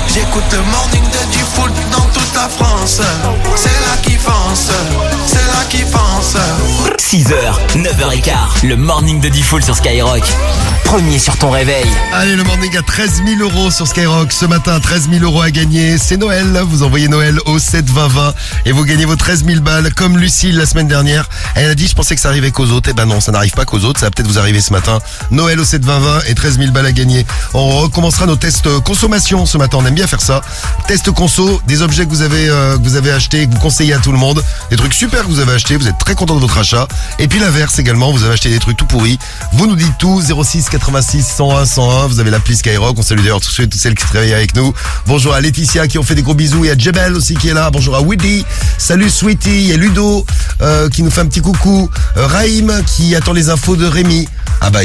J'écoute le morning de du foot dans toute la France. C'est là qui fonce, c'est là qui fonce. 6h, 9h15, le morning de Diffoul sur Skyrock. Premier sur ton réveil. Allez, le morning à 13 000 € sur Skyrock. Ce matin, 13 000 € à gagner. C'est Noël. Vous envoyez Noël au 72020 et vous gagnez vos 13 000 balles. Comme Lucille la semaine dernière, elle a dit je pensais que ça arrivait qu'aux autres. Eh ben non, ça n'arrive pas qu'aux autres. Ça va peut-être vous arriver ce matin. Noël au 72020 et 13 000 balles à gagner. On recommencera nos tests consommation ce matin. On aime bien faire ça. Test conso, des objets que vous avez achetés, que vous conseillez à tout le monde. Des trucs super que vous avez achetés. Vous êtes très content de votre achat. Et puis l'inverse également. Vous avez acheté des trucs tout pourris. Vous nous dites tout. 06 86 101 101. Vous avez l'appli Skyrock. On salue d'ailleurs tous ceux et toutes celles qui travaillent avec nous. Bonjour à Laetitia qui ont fait des gros bisous. Il y a Jebel aussi qui est là. Bonjour à Woody. Salut Sweetie. Il y a Ludo qui nous fait un petit coucou. Raïm qui attend les infos de Rémi. Ah bah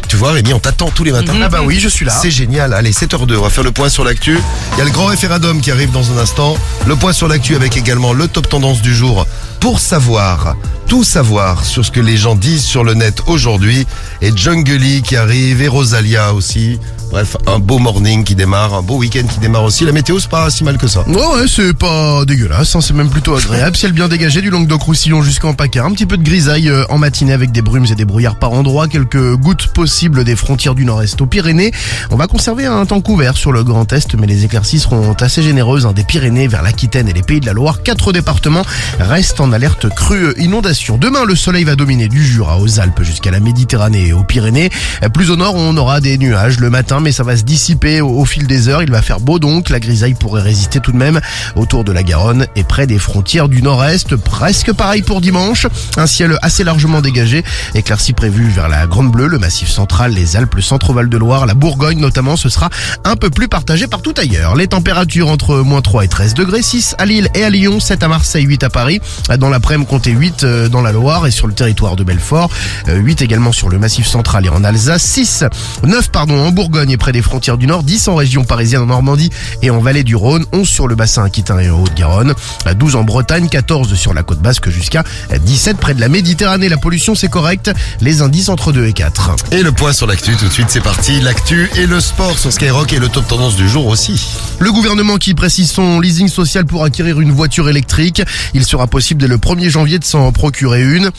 tu vois Rémi, on t'attend tous les matins. Ah bah oui, je suis là. C'est génial. Allez, 7h02, on va faire le point sur l'actu. Il y a le grand référendum qui arrive dans un instant. Le point sur l'actu avec également le top tendance du jour pour savoir, tout savoir sur ce que les gens disent sur le net aujourd'hui. Et Jungly qui arrive et Rosalia aussi. Bref, un beau morning qui démarre, un beau week-end qui démarre aussi. La météo, c'est pas si mal que ça. Ouais, c'est pas dégueulasse, hein, c'est même plutôt agréable. Ciel bien dégagé du Languedoc-Roussillon jusqu'en PACA. Un petit peu de grisaille en matinée avec des brumes et des brouillards par endroits. Quelques gouttes possibles des frontières du nord-est aux Pyrénées. On va conserver un temps couvert sur le Grand Est, mais les éclaircies seront assez généreuses. Des Pyrénées vers l'Aquitaine et les Pays de la Loire. 4 départements restent en alerte crue inondation. Demain, le soleil va dominer du Jura aux Alpes jusqu'à la Méditerranée et aux Pyrénées. Plus au nord, on aura des nuages le matin, mais ça va se dissiper au fil des heures. Il va faire beau donc, la grisaille pourrait résister tout de même autour de la Garonne et près des frontières du nord-est. Presque pareil pour dimanche, un ciel assez largement dégagé, éclaircies prévues vers la Grande Bleue, le Massif central, les Alpes, le Centre-Val de Loire, la Bourgogne notamment. Ce sera un peu plus partagé partout ailleurs. Les températures entre moins 3 et 13 degrés, 6 à Lille et à Lyon, 7 à Marseille, 8 à Paris. Dans l'après-midi, comptez 8 dans la Loire et sur le territoire de Belfort, 8 également sur le Massif central et en Alsace, 9 en Bourgogne et près des frontières du Nord, 10 en région parisienne, en Normandie et en vallée du Rhône, 11 sur le bassin aquitain et en Haute-Garonne, 12 en Bretagne, 14 sur la côte basque jusqu'à 17 près de la Méditerranée. La pollution c'est correct, les indices entre 2 et 4. Et le point sur l'actu tout de suite, c'est parti. L'actu et le sport sur Skyrock et le top tendance du jour aussi. Le gouvernement qui précise son leasing social pour acquérir une voiture électrique. Il sera possible dès le 1er janvier de s'en procurer une.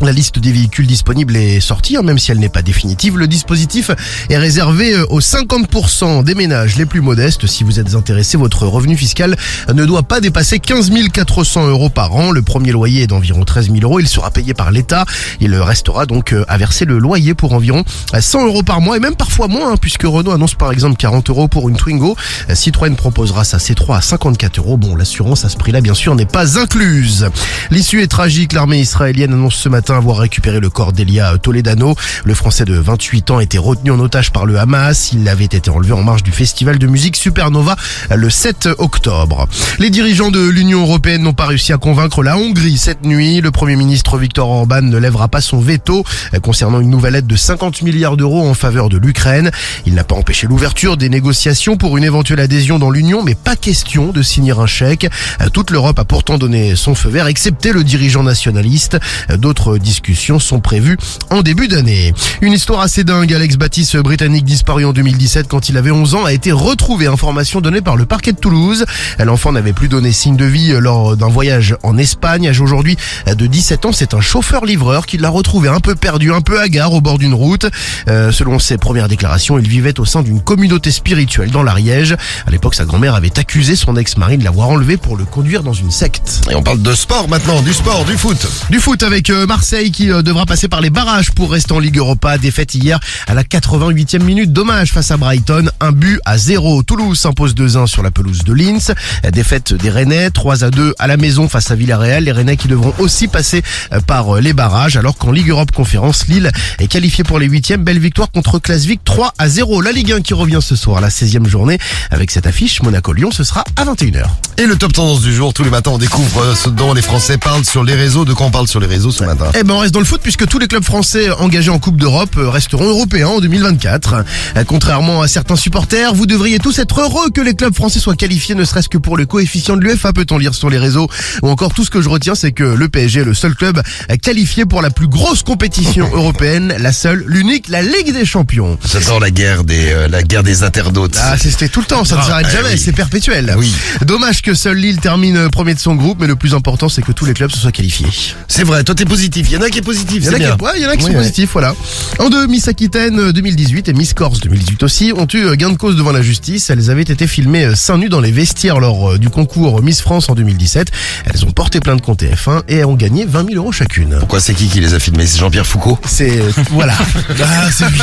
La liste des véhicules disponibles est sortie, même si elle n'est pas définitive. Le dispositif est réservé aux 50% des ménages les plus modestes. Si vous êtes intéressé, votre revenu fiscal ne doit pas dépasser 15 400 € par an. Le premier loyer est d'environ 13 000 €. Il sera payé par l'État. Il restera donc à verser le loyer pour environ 100 € par mois et même parfois moins, puisque Renault annonce par exemple 40 € pour une Twingo. Citroën proposera sa C3 à 54 €. Bon, l'assurance à ce prix-là, bien sûr, n'est pas incluse. L'issue est tragique. L'armée israélienne annonce ce matin avoir récupéré le corps d'Elia Toledano. Le Français de 28 ans était retenu en otage par le Hamas. Il avait été enlevé en marge du festival de musique Supernova le 7 octobre. Les dirigeants de l'Union européenne n'ont pas réussi à convaincre la Hongrie cette nuit. Le Premier ministre Viktor Orban ne lèvera pas son veto concernant une nouvelle aide de 50 milliards € en faveur de l'Ukraine. Il n'a pas empêché l'ouverture des négociations pour une éventuelle adhésion dans l'Union, mais pas question de signer un chèque. Toute l'Europe a pourtant donné son feu vert, excepté le dirigeant nationaliste. D'autres discussions sont prévues en début d'année. Une histoire assez dingue. Alex Baptiste, britannique disparu en 2017 quand il avait 11 ans, a été retrouvé. Information donnée par le parquet de Toulouse. L'enfant n'avait plus donné signe de vie lors d'un voyage en Espagne. Âgé aujourd'hui de 17 ans, c'est un chauffeur-livreur qui l'a retrouvé un peu perdu, un peu hagard au bord d'une route. Selon ses premières déclarations, il vivait au sein d'une communauté spirituelle dans l'Ariège. À l'époque, sa grand-mère avait accusé son ex-mari de l'avoir enlevé pour le conduire dans une secte. Et on parle de sport maintenant, du sport, du foot. Du foot avec Marseille qui devra passer par les barrages pour rester en Ligue Europa. Défaite hier à la 88e minute. Dommage face à Brighton. 1-0. Toulouse s'impose 2-1 sur la pelouse de Linz. Défaite des Rennais. 3-2 à la maison face à Villarreal. Les Rennais qui devront aussi passer par les barrages. Alors qu'en Ligue Europe Conférence, Lille est qualifié pour les 8e. Belle victoire contre Klasvik 3-0. La Ligue 1 qui revient ce soir, la 16e journée. Avec cette affiche, Monaco-Lyon, ce sera à 21h. Et le top tendance du jour, tous les matins, on découvre ce dont les Français parlent sur les réseaux. De quoi on parle sur les réseaux ce matin? Eh ben on reste dans le foot puisque tous les clubs français engagés en Coupe d'Europe resteront européens en 2024. Contrairement à certains supporters, vous devriez tous être heureux que les clubs français soient qualifiés, ne serait-ce que pour le coefficient de l'UEFA, peut-on lire sur les réseaux. Ou encore, tout ce que je retiens, c'est que le PSG est le seul club qualifié pour la plus grosse compétition européenne, la seule, l'unique, la Ligue des Champions. J'adore la guerre des internautes. Ah, c'était tout le temps, ça ne s'arrête jamais, oui. c'est perpétuel. Oui. Dommage que seul Lille termine premier de son groupe, mais le plus important, c'est que tous les clubs se soient qualifiés. C'est vrai, toi t'es positif. Il y en a qui est positif, Il y en c'est bien. a qui sont positifs, voilà. En deux, Miss Aquitaine 2018 et Miss Corse 2018 aussi ont eu gain de cause devant la justice. Elles avaient été filmées seins nus dans les vestiaires lors du concours Miss France en 2017. Elles ont porté plainte contre TF1 et ont gagné 20 000 € chacune. Pourquoi c'est qui les a filmés? C'est Jean-Pierre Foucault? C'est... voilà. Ah, c'est lui.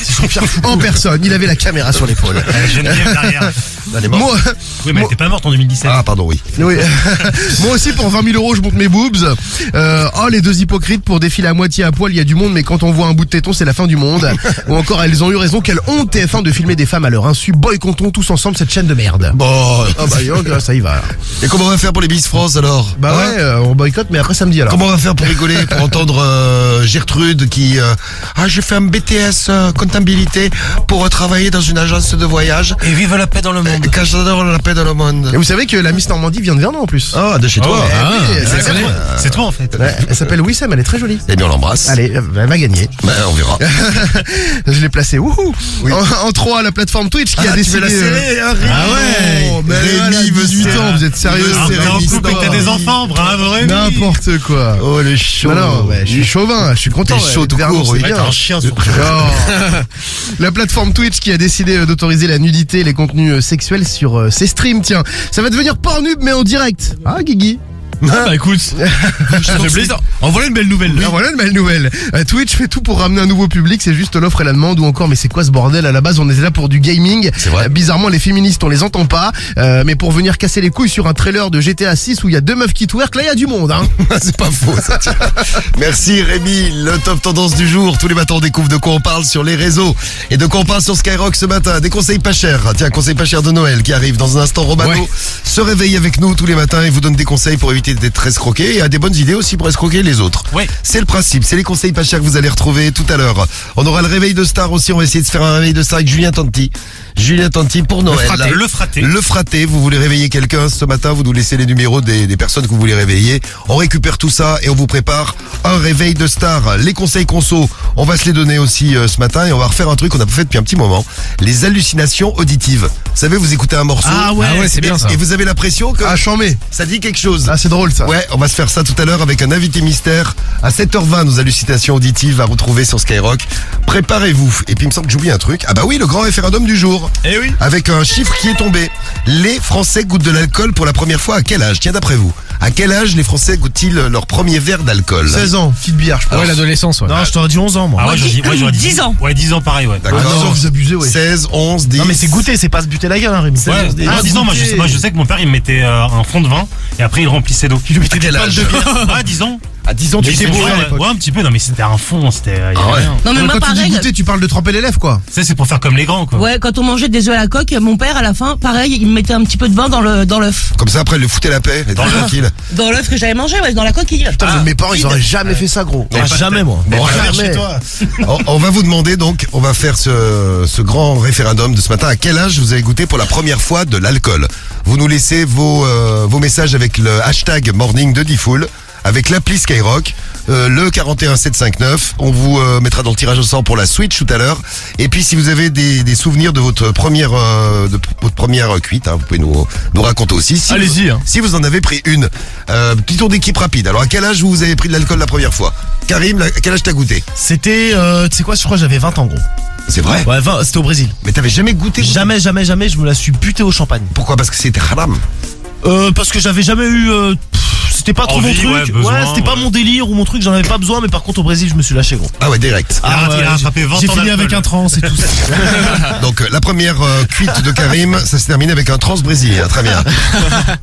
C'est Jean-Pierre Foucault. En personne, il avait la caméra sur l'épaule. Geneviève derrière. Elle est morte. Moi, Oui, mais elle était pas morte en 2017. Ah pardon, oui. oui. Moi aussi, pour 20 000 €, je monte mes boobs. Oh, les deux hypocrites, pour défiler à moitié à poil, il y a du monde, mais quand on voit un bout de téton, c'est la fin du monde. Ou encore, elles ont eu raison, quelle honte TF1 de filmer des femmes à leur insu. Boycottons tous ensemble cette chaîne de merde. Bon. Ah bah, ça y va. Et comment on va faire pour les Miss France alors? Bah Hein? ouais, on boycotte, mais après samedi alors. Comment on va faire pour rigoler, pour entendre Gertrude qui... j'ai fait un BTS comptabilité pour travailler dans une agence de voyage. Et vive la paix dans le monde. Quand j'adore la paix dans le monde. Et vous savez que la Miss Normandie vient de Vernon en plus. Ah, de chez toi. ouais. Eh oui, elle C'est s'appelle- toi. C'est toi en fait. Ouais, elle s'appelle Wissem, elle est très jolie. Eh bien, on l'embrasse. Allez, elle va gagner. Ben, on verra. Je l'ai placé. Wouhou. Oui. En 3, la plateforme Twitch qui a Tu décidé. veux la serrer, hein, Rémi? Ah ouais. Oh, mais Rémi veut 18 ans, vous êtes sérieux? Ah, c'est t'es en Rémi couple et que t'as des enfants, bravo Rémi. N'importe quoi. Oh, le chaud. Non, ouais, je suis chauvin, je suis content. T'es chaud ouais, tout Vernon, court, c'est oui. bien. T'es un chien sur Oh. La plateforme Twitch qui a décidé d'autoriser la nudité et les contenus sexuels sur ses streams, tiens. Ça va devenir Pornhub mais en direct. Ah, Guigui. Ah bah écoute, ça fait plaisir. En voilà une belle nouvelle. Ah, voilà une belle nouvelle. Twitch fait tout pour ramener un nouveau public, c'est juste l'offre et la demande ou encore mais c'est quoi ce bordel? À la base on était là pour du gaming. C'est vrai. Bizarrement les féministes on les entend pas, mais pour venir casser les couilles sur un trailer de GTA 6 où il y a deux meufs qui twerk, là il y a du monde hein. C'est pas faux, ça tient. Merci Rémi, le top tendance du jour. Tous les matins on découvre de quoi on parle sur les réseaux. Et de quoi on parle sur Skyrock ce matin. Des conseils pas chers. Tiens, conseil pas cher de Noël qui arrive dans un instant. Romano Ouais. se réveille avec nous tous les matins et vous donne des conseils pour éviter d'être escroqué. Et a des bonnes idées aussi pour escroquer les autres. Ouais. C'est le principe, c'est les conseils pas chers que vous allez retrouver tout à l'heure. On aura le réveil de star aussi, on va essayer de se faire un réveil de star avec Julien Tanti. Julien Tanti pour Noël. Le fraté. Le fraté, vous voulez réveiller quelqu'un ce matin, vous nous laissez les numéros des personnes que vous voulez réveiller. On récupère tout ça et on vous prépare un réveil de star. Les conseils conso, on va se les donner aussi ce matin et on va refaire un truc qu'on a pas fait depuis un petit moment. Les hallucinations auditives. Vous savez, vous écoutez un morceau. Ah ouais, c'est bien ça. Et vous avez l'impression que Ah chambé. ça dit quelque chose. Ah c'est drôle ça. Ouais, on va se faire ça tout à l'heure avec un invité mystère. À 7h20, nos hallucinations auditives à retrouver sur Skyrock. Préparez-vous. Et puis il me semble que j'oublie un truc. Ah bah oui, le grand référendum du jour. Eh oui. Avec un chiffre qui est tombé. Les Français goûtent de l'alcool pour la première fois à quel âge? Tiens, d'après vous, à quel âge les Français goûtent-ils leur premier verre d'alcool? 16 ans, petite bière je pense. Alors, l'adolescence, ouais. Non, je t'aurais dit 11 ans moi. Ah ouais, j'aurais dit 10 ans. Ouais, 10 ans pareil, ouais. D'accord. Ah non, vous abusez ouais. 16, 11, 10. Non mais c'est goûter, c'est pas se buter la gueule hein Rémi. Ouais. Ah, 10 ans, moi je sais que mon père il me mettait un fond de vin et après il remplissait d'eau. Tu lui mettais quel âge? Ah, 10 ans. À 10 ans, tu Mais étais c'était bourré. ouais, un petit peu, non mais c'était un fond, c'était. y avait Ah ouais. rien. Non mais moi Quand tu dis pareil. goûter, tu parles de tremper les lèvres quoi. Ça c'est pour faire comme les grands quoi. Ouais, quand on mangeait des œufs à la coque, mon père à la fin, pareil, il me mettait un petit peu de vin dans l'œuf. Comme ça, après, il le foutait la paix. Et tranquille. Dans l'œuf que j'avais mangé, ouais, dans la coquille. Putain, mais mes parents ils auraient jamais fait ça gros. Mais jamais moi. Bon, jamais. on va vous demander donc, on va faire ce grand référendum de ce matin. À quel âge vous avez goûté pour la première fois de l'alcool? Vous nous laissez vos messages avec le hashtag morning de Diffoul, avec l'appli Skyrock, le 41759. On vous mettra dans le tirage au sort pour la Switch tout à l'heure. Et puis si vous avez des souvenirs de votre première cuite, hein, vous pouvez nous raconter aussi. Si Allez-y, vous, hein. si vous en avez pris une. Petit tour d'équipe rapide. Alors à quel âge vous avez pris de l'alcool la première fois? Karim, à quel âge t'as goûté? C'était, tu sais quoi, je crois que j'avais 20 ans, gros. C'est vrai? Ouais, 20, c'était au Brésil. Mais t'avais jamais goûté? Jamais, je me la suis buté au champagne. Pourquoi? Parce que c'était haram. Parce que j'avais jamais eu, c'était pas trop Envie, mon truc. ouais, besoin, c'était pas ouais. mon délire ou mon truc, j'en avais pas besoin, mais par contre au Brésil, je me suis lâché, gros. Ah ouais, direct. Il a rattrapé 20 ans J'ai fini d'alcool. avec un trans et tout ça. Donc la première cuite de Karim, ça s'est terminé avec un trans brésilien. Très bien.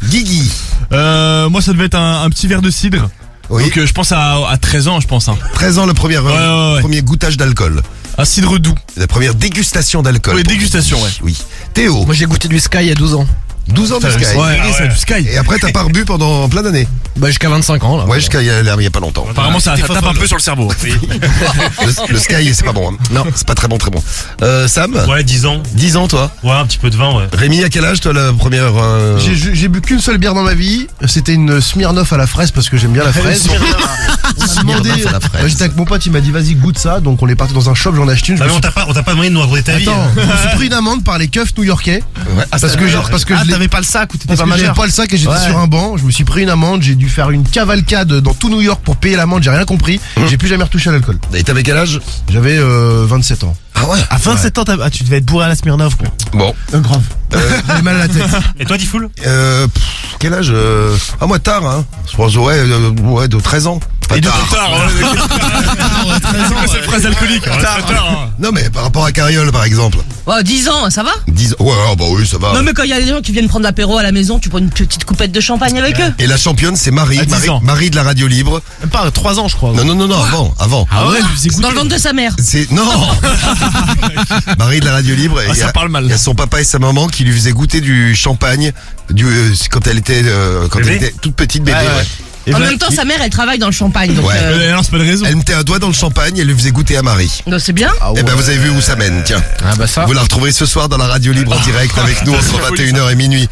Guigui. Moi ça devait être un petit verre de cidre. Oui. Donc je pense à 13 ans je pense hein. 13 ans, le premier, ouais. premier goûtage d'alcool. Un cidre doux. La première dégustation d'alcool. Oui, pour dégustation, Guigui. ouais. Oui. Théo. Moi j'ai goûté du Sky il y a 12 ans. 12 ans de Sky. Ouais, c'est du Sky. Et après, t'as pas rebu pendant plein d'années. Bah jusqu'à 25 ans là. Ouais, jusqu'à il y a pas longtemps. Apparemment, ça tape un peu sur le cerveau. Le Sky, c'est pas bon. Hein. Non, c'est pas très bon. Sam, Ouais, 10 ans. 10 ans toi. Ouais, un petit peu de vin, ouais. Rémi, à quel âge toi la première J'ai bu qu'une seule bière dans ma vie. C'était une Smirnoff à la fraise parce que j'aime bien la fraise. On m'a demandé. Smirnoff à la fraise. J'étais avec mon pote, il m'a dit vas-y goûte ça. Donc on est parti dans un shop, j'en ai acheté une. Bah, mais on t'a pas demandé de nous raconter ta vie. Attends, hein. je me suis pris une amende par les keufs new-yorkais Ouais. parce que je l'ai- t'avais pas le sac ou t'étais parce pas que j'avais majeur. pas le sac et j'étais Ouais. sur un banc. Je me suis pris une amende, j'ai dû faire une cavalcade dans tout New York pour payer l'amende. J'ai rien compris. J'ai plus jamais retouché à l'alcool. Et t'avais quel âge? J'avais 27 ans. Ah ouais. À 27 ans, tu devais être bourré à la Smirnoff, quoi. Bon. Grave. J'avais mal à la tête. Et toi, Diffoul? Quel âge Ah moi tard hein. Je pense ouais de 13 ans. Pas Et de tard. tard. C'est fraise alcoolique. Non mais par rapport à Carriole par exemple. Oh, 10 ans, ça va? 10 ouais bah oui ça va. Non, mais quand il y a des gens qui viennent prendre l'apéro à la maison, tu prends une petite coupette de champagne avec eux. Et la championne c'est Marie. À 10 ans. Marie de la radio libre. Même pas 3 ans, je crois. Non avant. Ah ouais, je vous ai Dans le ventre de sa mère. C'est non. Marie de la radio libre. Ah, et ça parle mal. Il y a son papa et sa maman qui lui faisaient goûter du champagne quand elle était toute petite bébé. Ouais, ouais. Ouais. Et En ben, même temps, sa mère, elle travaille dans le champagne. Donc, Ouais. Non, c'est pas de raison. Elle mettait un doigt dans le champagne et elle lui faisait goûter à Marie. donc c'est bien. Eh ben vous avez vu où ça mène, tiens. Ah bah ça. Vous la retrouverez ce soir dans la radio libre en direct avec nous entre 21h et minuit.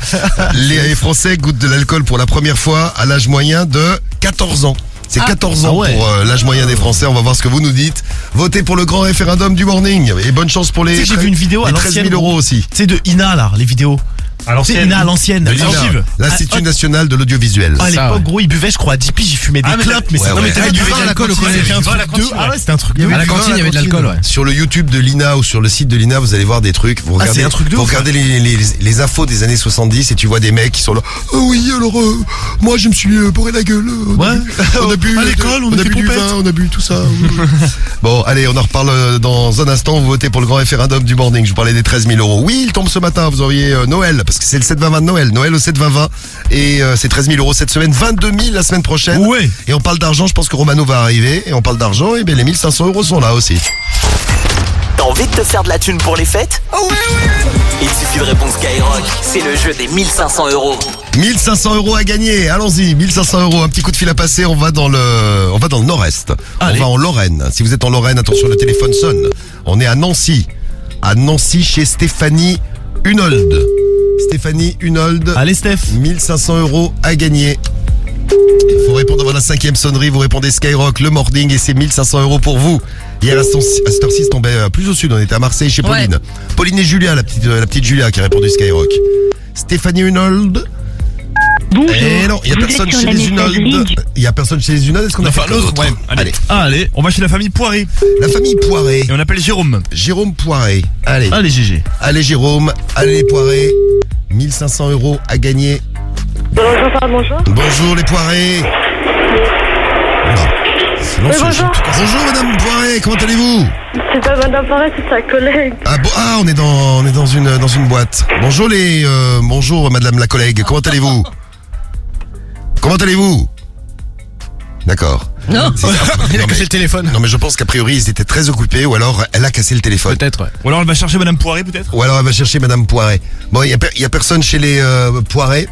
Les Français goûtent de l'alcool pour la première fois à l'âge moyen de 14 ans. C'est 14 ans Ah ouais. pour l'âge moyen des Français. On va voir ce que vous nous dites. Votez pour le grand référendum du morning. Et bonne chance pour les, Tu sais que j'ai vu une vidéo à les 13 000 l'ancienne, euros aussi. tu sais, de Ina, là, les vidéos. À Tu sais, l'ancienne. Ina à l'ancienne. De l'Archive. l'INA, l'Institut national de l'audiovisuel. À l'époque, gros, il buvait, je crois, à 10 piges, il fumait des Ah, mais clopes, mais ouais, c'est. Non, mais ouais. t'avais Ah, du du vin à l'alcool au collège. C'était un truc de ouf. Ah ouais, c'était un truc de Il y ouf. avait À la du vin cantine, il y avait de l'alcool, ouais. Sur le YouTube de l'INA ou sur le site de l'INA, vous allez voir des trucs. Vous regardez, c'est un truc de vous ouf, regardez les infos des années 70 et tu vois des mecs qui sont là. Oh oui, alors moi je me suis bourré la gueule. Ouais. On a bu À l'école, on a était bu du pompettes. vin, on a bu tout ça. Bon, allez, on en reparle dans un instant. Vous votez pour le grand référendum du morning. Je vous parlais des 13 000 euros. Oui, il tombe ce matin. Vous auriez Noël parce que c'est le 7-20-20 de Noël. Noël au 7-20-20 et c'est 13 000 euros cette semaine, 22 000 la semaine prochaine. Ouais. Et on parle d'argent. Je pense que Romano va arriver. Et on parle d'argent. Et bien les 1500 euros sont là aussi. T'as envie de te faire de la thune pour les fêtes? Il suffit de répondre Skyrock. C'est le jeu des 1500 euros. 1500 euros à gagner, allons-y, 1500 euros, un petit coup de fil à passer, on va dans le nord-est, Allez. on va en Lorraine, si vous êtes en Lorraine, attention le téléphone sonne, on est à Nancy chez Stéphanie Hunold, Allez, Steph. 1500 euros à gagner. Il faut répondre avant la 5e sonnerie, vous répondez Skyrock, le morning et c'est 1500 euros pour vous. Hier à cette heure-ci, on tombait plus au sud, on était à Marseille chez Ouais. Pauline. Pauline et Julia, la petite Julia qui a répondu Skyrock. Stéphanie Hunold. Bonjour. Eh non, il y a Vous personne êtes sur chez la les Hunold. messagerie du- Il y a personne chez les Hunold, est-ce qu'on a Enfin, fait l'autre, d'autre ouais. Allez. Allez, on va chez la famille Poiré. La famille Poiré. Et on appelle Jérôme. Jérôme Poiré. Allez. Allez, GG. Allez Jérôme, allez les Poiré. 1500 euros à gagner. Bonjour. Bonjour les Poiré. Non, Oui, bonjour. Bonjour Madame Poiré, comment allez-vous? C'est pas Madame Paré, c'est sa collègue. On est dans une boîte. Bonjour Madame la collègue, comment allez-vous? D'accord. Non. Il a Non, cassé mais- le téléphone. Non mais je pense qu'a priori ils étaient très occupés ou alors elle a cassé le téléphone. Peut-être, ouais. Ou alors elle va chercher Madame Poiré peut-être. Ou alors elle va chercher Madame Poiré. Bon, il y a personne chez les Poiré.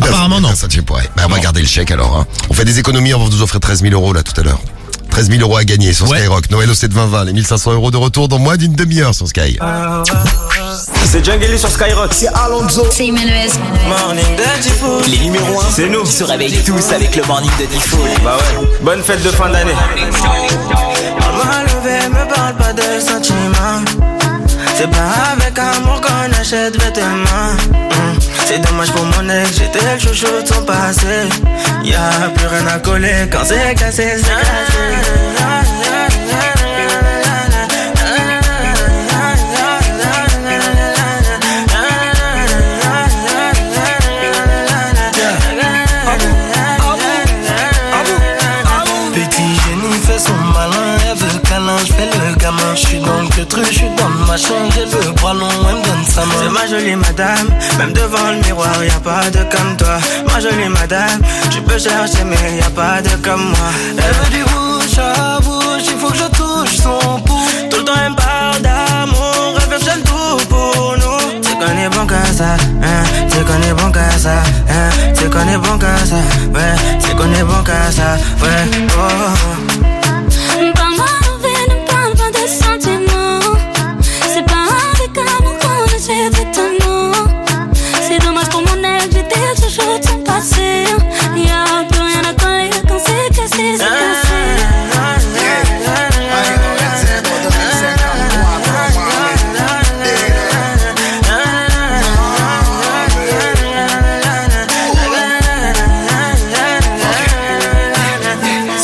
Apparemment, non. Personne chez Poiré. Bah, on va garder le chèque alors. Hein. On fait des économies, on va vous offrir 13 000 euros là tout à l'heure. 13 000 euros à gagner sur Ouais. Skyrock. Noël au 7-20-20. Les 1500 euros de retour dans moins d'une demi-heure sur Sky. C'est Jungle sur Skyrock. C'est Alonso. C'est Emmanuel. Morning de Diffoul. Les numéros 1, C'est nous. qui se réveillent tous avec le morning de Diffoul. Bah ouais. Bonne fête de fin d'année. Maman levée, me parle pas de sentiments. C'est pas avec amour qu'on achète vêtements. C'est dommage pour mon ex, j'étais le chouchou de son passé. Y'a plus rien à coller quand c'est cassé, c'est Petit génie fait son malin, elle veut câlin, je fais le gamin. Je suis dans le truc, je suis dans le machin, j'ai le bras long, elle me donne sa main. C'est ma jolie madame, même devant le miroir, y'a pas de comme toi. Ma jolie madame, tu peux chercher mais y'a pas de comme moi. Elle veut du bouche à bouche, il faut que je touche son pouls. Tout le temps elle me parle d'amour, elle fait seul tout pour nous. C'est qu'on est bon comme ça, hein. qu'à ça, hein. C'est qu'on est bon qu'à ça, ouais. C'est qu'on est bon qu'à ça, ouais. Parle-moi d'envie, ne parle pas de sentiments. C'est pas avec amour qu'on achète étonnant. C'est dommage pour mon ex, j'étais toujours de son passé. Y'a plus rien à coller quand c'est cassé, c'est cassé.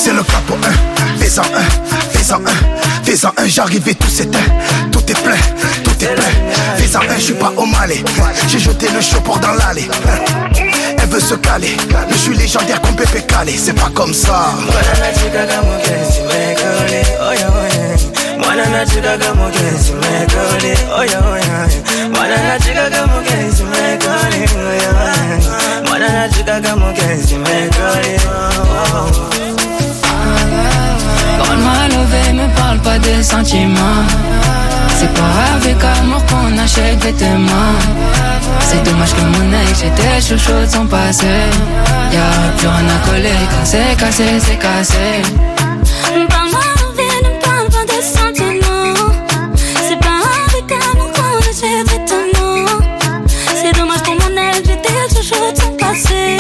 C'est le capo 1, fais-en un, fais-en un, fais-en un, j'arrive et tout s'éteint. Tout est plein, fais-en un, j'suis pas au Malais. J'ai jeté le chapeau dans l'allée. Elle veut se caler, mais j'suis légendaire comme Pépé Calé. C'est pas comme ça. Parle-moi levé, me parle pas de sentiments. C'est pas avec amour qu'on achète vêtements. C'est dommage que mon ex, j'étais chouchou de son passé. Y'a plus rien à coller quand c'est cassé, c'est cassé. Parle-moi levé, ne parle pas de sentiments. C'est pas avec amour qu'on achète vêtements. C'est dommage pour mon ex, j'étais chouchou de son passé.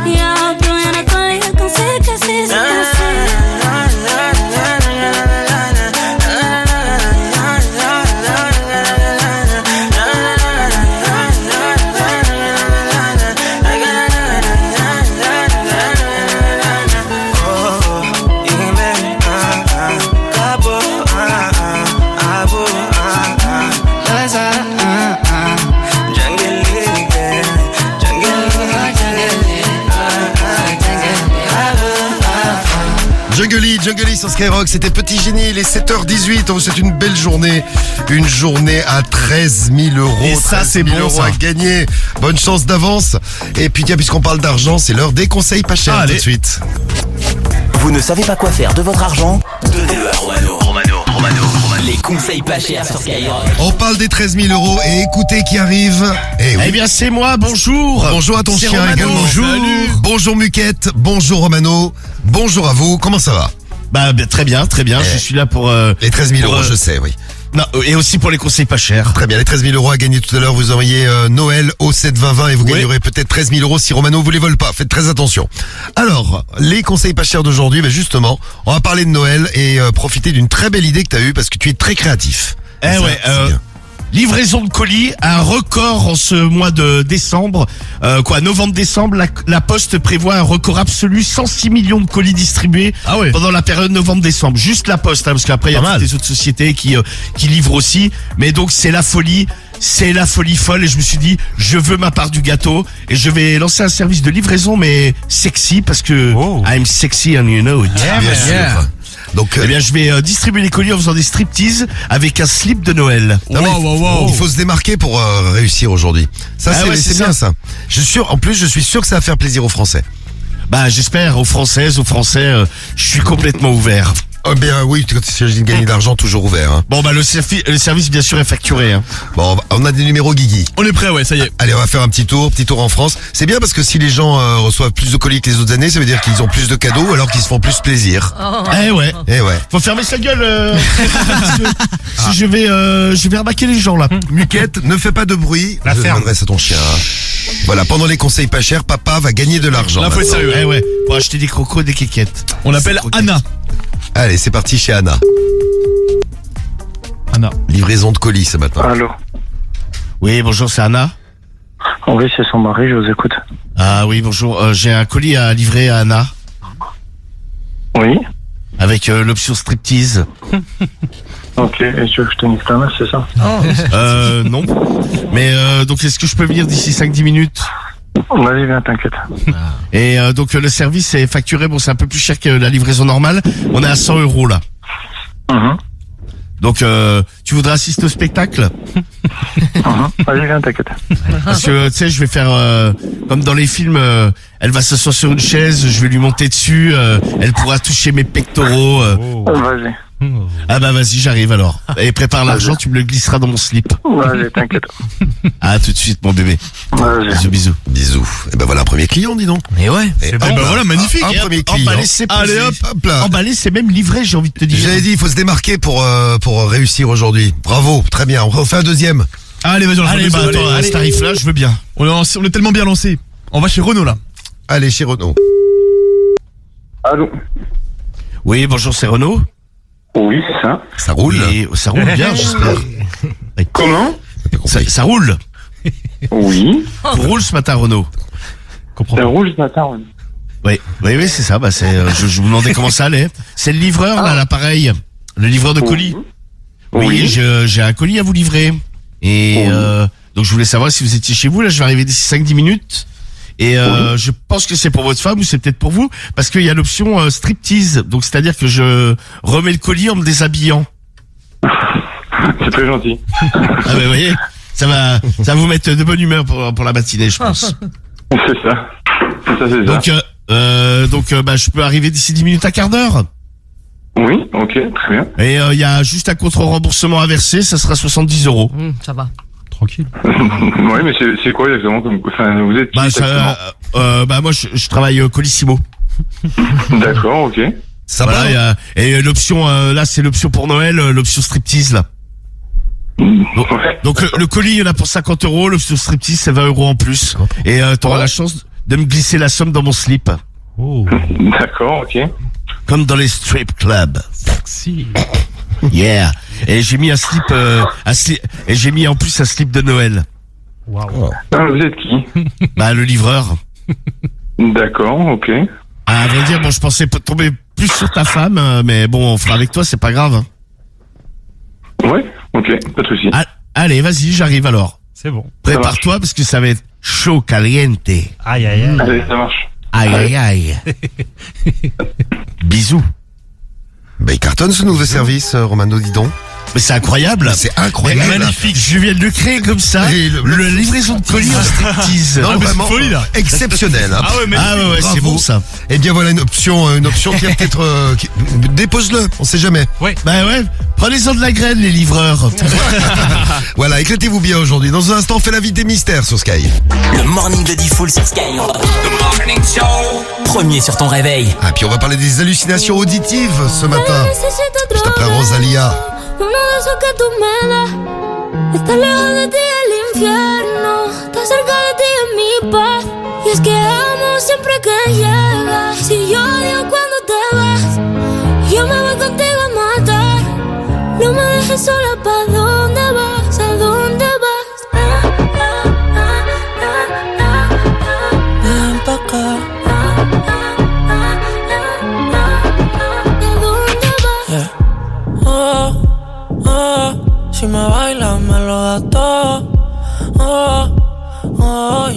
Y'a plus rien à coller quand c'est cassé, c'est cassé. Jungle sur Skyrock, c'était Petit Génie, il est 7h18, on vous souhaite une belle journée, une journée à 13 000 euros. Et ça, c'est 13 000 bon, euros ça. à gagner, bonne chance d'avance. Et puis tiens, puisqu'on parle d'argent, c'est l'heure des conseils pas chers tout de suite. Vous ne savez pas quoi faire de votre argent? Donnez-le à Romano. Les conseils pas chers sur Skyrock. On parle des 13 000 euros et écoutez qui arrive. Eh oui. Eh bien, c'est moi, bonjour. Bonjour à ton C'est chien Romano. également. Bonjour. Bonjour Muquette, bonjour Romano, bonjour à vous, comment ça va? Bah, très bien, je suis là pour... Les 13 000 euros, pour, je sais, oui. Non, et aussi pour les conseils pas chers. Très bien, les 13 000 euros à gagner tout à l'heure, vous envoyez Noël au 72020 et vous gagnerez peut-être 13 000 euros si Romano vous les vole pas. Faites très attention. Alors, les conseils pas chers d'aujourd'hui, justement, on va parler de Noël et profiter d'une très belle idée que tu as eue parce que tu es très créatif. Eh Ça, ouais, c'est bien. livraison de colis, un record en ce mois de décembre. Novembre-décembre, la Poste prévoit un record absolu, 106 millions de colis distribués pendant la période novembre-décembre. Juste la Poste, parce qu'après il y a toutes les autres sociétés qui livrent aussi. Mais donc c'est la folie folle. Et je me suis dit, je veux ma part du gâteau et je vais lancer un service de livraison, mais sexy, parce que I'm sexy and you know it. Bien sûr. Donc, eh bien, je vais distribuer les colis en faisant des striptease avec un slip de Noël. Non, mais il faut se démarquer pour réussir aujourd'hui. Ça, c'est bien ça. En plus, je suis sûr que ça va faire plaisir aux Français. Bah, j'espère, aux Françaises, aux Français, je suis complètement ouvert. Oh, bien oui, quand il s'agit de gagner d'argent, toujours ouvert. Hein. Bon, bah, le service, bien sûr, est facturé. Hein. Bon, on a des numéros Guigui. On est prêt, ouais, ça y est. Allez, on va faire un petit tour en France. C'est bien parce que si les gens reçoivent plus de colis que les autres années, ça veut dire qu'ils ont plus de cadeaux alors qu'ils se font plus plaisir. Eh ouais. Faut fermer sa gueule. Parce que je vais arnaquer les gens là. Muquette, ne fais pas de bruit. La Je ferme. m'adresse à ton chien. Voilà, pendant les conseils pas chers, papa va gagner de l'argent. Là, faut être maintenant. sérieux. Eh ouais. Pour acheter des crocos, des kékettes. On appelle Anna. Allez, c'est parti chez Anna. Anna. Livraison de colis ce matin. Allô. Oui, bonjour, c'est Anna. Oui, c'est son mari, je vous écoute. Ah oui, bonjour. J'ai un colis à livrer à Anna. Oui. Avec l'option striptease. Ok, et tu veux que je te nique ta mère, c'est ça? Non. Mais donc, est-ce que je peux venir d'ici 5-10 minutes? Vas-y, viens, t'inquiète. Et donc, le service est facturé. Bon, c'est un peu plus cher que la livraison normale. On est à 100 € là. Donc, tu voudrais assister au spectacle? Vas-y, viens, t'inquiète. Parce que, tu sais, je vais faire comme dans les films, elle va s'asseoir sur une chaise, je vais lui monter dessus, elle pourra toucher mes pectoraux. Vas-y. Ah bah vas-y, j'arrive alors. Et prépare l'argent, tu me le glisseras dans mon slip. Vas-y, t'inquiète. À tout de suite, mon bébé. Vas-y. Bisous. Bisous. Et ben voilà, un premier client, dis donc. Mais ouais. Et ben voilà, magnifique. Un premier client. Emballé, c'est posé. Allez hop là. Emballé, c'est même livré, j'ai envie de te dire. J'avais dit, il faut se démarquer pour réussir aujourd'hui. Bravo, très bien. On refait un deuxième. Allez, vas-y, on Allez, bah attends, à ce tarif-là, je veux bien. on est tellement bien lancé. On va chez Renault là. Allez, chez Renault. Allô? Oui, bonjour, c'est Renaud. Oui, c'est ça. Ça roule. Oui, ça roule bien, j'espère. Comment? Ça roule. Oui. Tout roule ce matin, Renaud. Ça roule ce matin, oui. Oui, c'est ça. Bah, je vous demandais comment ça allait. C'est le livreur, là, l'appareil. Le livreur de colis. Oui, j'ai un colis à vous livrer. Et, donc je voulais savoir si vous étiez chez vous. Là, je vais arriver d'ici 5-10 minutes. Et je pense que c'est pour votre femme ou c'est peut-être pour vous, parce qu'il y a l'option striptease. Donc c'est-à-dire que je remets le colis en me déshabillant. C'est très gentil. Ah ben vous voyez, ça va vous mettre de bonne humeur pour la matinée, je pense. C'est ça. C'est ça. Donc bah je peux arriver d'ici 10 minutes à quart d'heure. Oui, ok, très bien. Et il y a juste un contre-remboursement à verser, ça sera 70 €. Ça va. Tranquille. Oui, mais c'est quoi exactement comme... Enfin, vous êtes qui exactement? Bah moi je travaille Colissimo. D'accord, ok. Ça Voilà, va. et l'option là c'est l'option pour Noël, l'option striptease là. Donc le colis il y en a pour 50 €, l'option striptease c'est 20 € en plus. Et t'auras la chance de me glisser la somme dans mon slip. Oh. D'accord, ok. Comme dans les strip clubs. Si. Yeah. Et j'ai mis un slip, et j'ai mis en plus un slip de Noël. Waouh. Ah, vous êtes qui? Bah le livreur. D'accord, ok. À vrai dire, bon, je pensais tomber plus sur ta femme, mais bon, on fera avec toi, c'est pas grave. Ouais, ok, pas de souci. Allez, vas-y, j'arrive alors. C'est bon. Prépare-toi parce que ça va être chaud caliente. Aïe, aïe, aïe. Allez, ça marche. Aïe, aïe, aïe. Bisous. Bah, il cartonne ce nouveau service, Romano, dis donc. Mais c'est incroyable. C'est incroyable. Mais magnifique. Je viens de le créer comme ça. Et Le livraison de colis en striptease. Non, Ah, mais c'est vraiment, folie, là. exceptionnel. Hein. Ah ouais, mais Ouais, c'est bon ça. Eh bien, voilà une option qui a peut-être... dépose-le, on sait jamais. Bah ouais, prenez-en de la graine les livreurs. Voilà, éclatez-vous bien aujourd'hui. Dans un instant, on fait la vie des mystères sur Sky. Le morning de Diffoul sur Skyrock. Premier sur ton réveil. Ah, puis on va parler des hallucinations auditives ce matin. Juste après Rosalia. Uno de esos que tú me das. Estar lejos de ti es el infierno. Estar cerca de ti es mi paz. Y es que amo siempre que llegas. Si yo odio cuando te vas, yo me voy contigo a matar. No me dejes sola, ¿pa' dónde vas? ¿A dónde vas? Ven pa' acá. ¿A dónde vas? Si me bailas me lo das todo.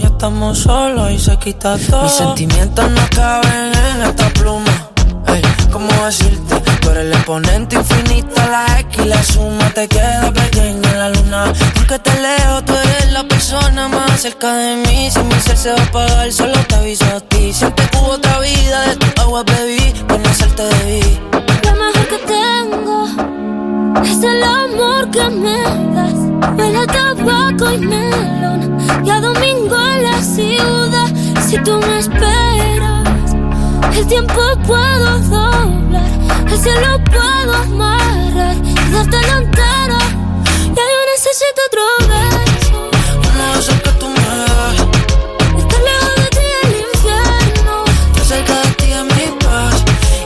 Ya estamos solos y se quita todo. Mis sentimientos no caben en esta pluma. Ey, ¿cómo decirte? Tú eres el exponente infinito, la X y la suma te queda pequeña en la luna. Aunque te leo, tú eres la persona más cerca de mí. Si mi ser se va a apagar, solo te aviso a ti. Siempre hubo otra vida, de tu agua bebí, conocerte debí. Lo mejor que tengo es el amor que me das. Huele a tabaco y melón, y a domingo en la ciudad. Si tú me esperas, el tiempo puedo doblar, el cielo puedo amarrar y darte la entera. Ya yo necesito otro beso. Uno de esos que tú me das. Estar lejos de ti es el infierno. Estar cerca de ti es mi paz.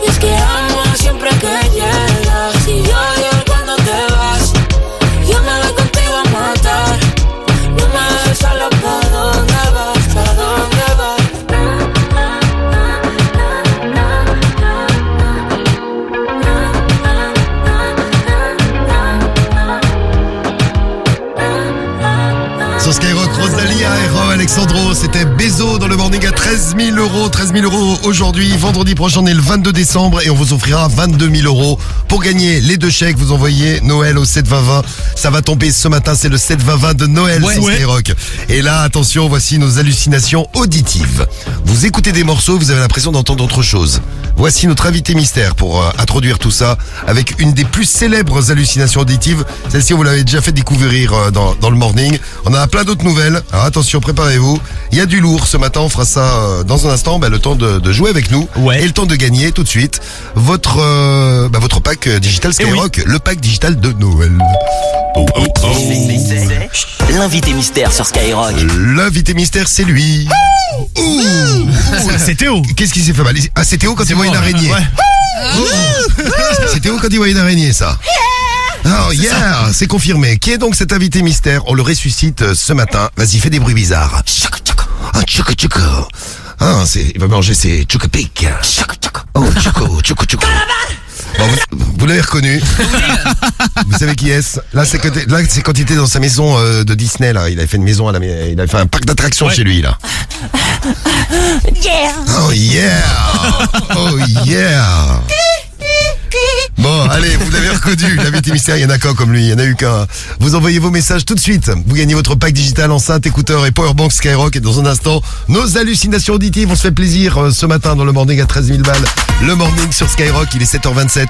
Y es que amo siempre que llegas. Si yo odio cuando te vas, yo me voy contigo a matar. No me dejes sola, ¿pa' dónde vas? ¿Pa' dónde vas? sur Skyrock, Rosalia et Ro Alexandro, c'était Bézo dans le morning à 13 000 euros. 13 000 euros aujourd'hui, vendredi prochain, on est le 22 décembre et on vous offrira 22 000 euros. Pour gagner les 2 chèques, vous envoyez Noël au 72020. Ça va tomber ce matin, c'est le 72020 de Noël sur Skyrock. Et là, attention, voici nos hallucinations auditives. Vous écoutez des morceaux, vous avez l'impression d'entendre autre chose. Voici notre invité mystère pour introduire tout ça avec une des plus célèbres hallucinations auditives. Celle-ci, on vous l'avez déjà fait découvrir dans le morning. On a plein d'autres nouvelles. Alors attention, préparez-vous. Il y a du lourd ce matin. On fera ça dans un instant. Le temps de jouer avec nous et le temps de gagner tout de suite votre pack digital Skyrock, le pack digital de Noël. L'invité mystère sur Skyrock. L'invité mystère, c'est lui. C'est Théo. Qu'est-ce qui s'est fait mal? Ah, c'est Théo quand il voit une araignée. C'est Théo quand il voit une araignée, ça. Oh yeah, c'est confirmé. Qui est donc cet invité mystère? On le ressuscite ce matin. Vas-y, fais des bruits bizarres. Un choco choco. Ah, il va manger ses choco pics. Oh, choco. Bon, vous l'avez reconnu. Vous savez qui est-ce? Là, c'est quand il était dans sa maison de Disney. Là, il avait fait une maison il avait fait un parc d'attractions chez lui là. Yeah. Oh yeah. Oh yeah. Bon, allez, vous l'avez reconnu, l'invité mystère, il y en a qu'un comme lui, il y en a eu qu'un. Vous envoyez vos messages tout de suite. Vous gagnez votre pack digital enceinte, écouteur et powerbank Skyrock. Et dans un instant, nos hallucinations auditives. On se fait plaisir ce matin dans le morning à 13 000 balles. Le morning sur Skyrock, il est 7h27.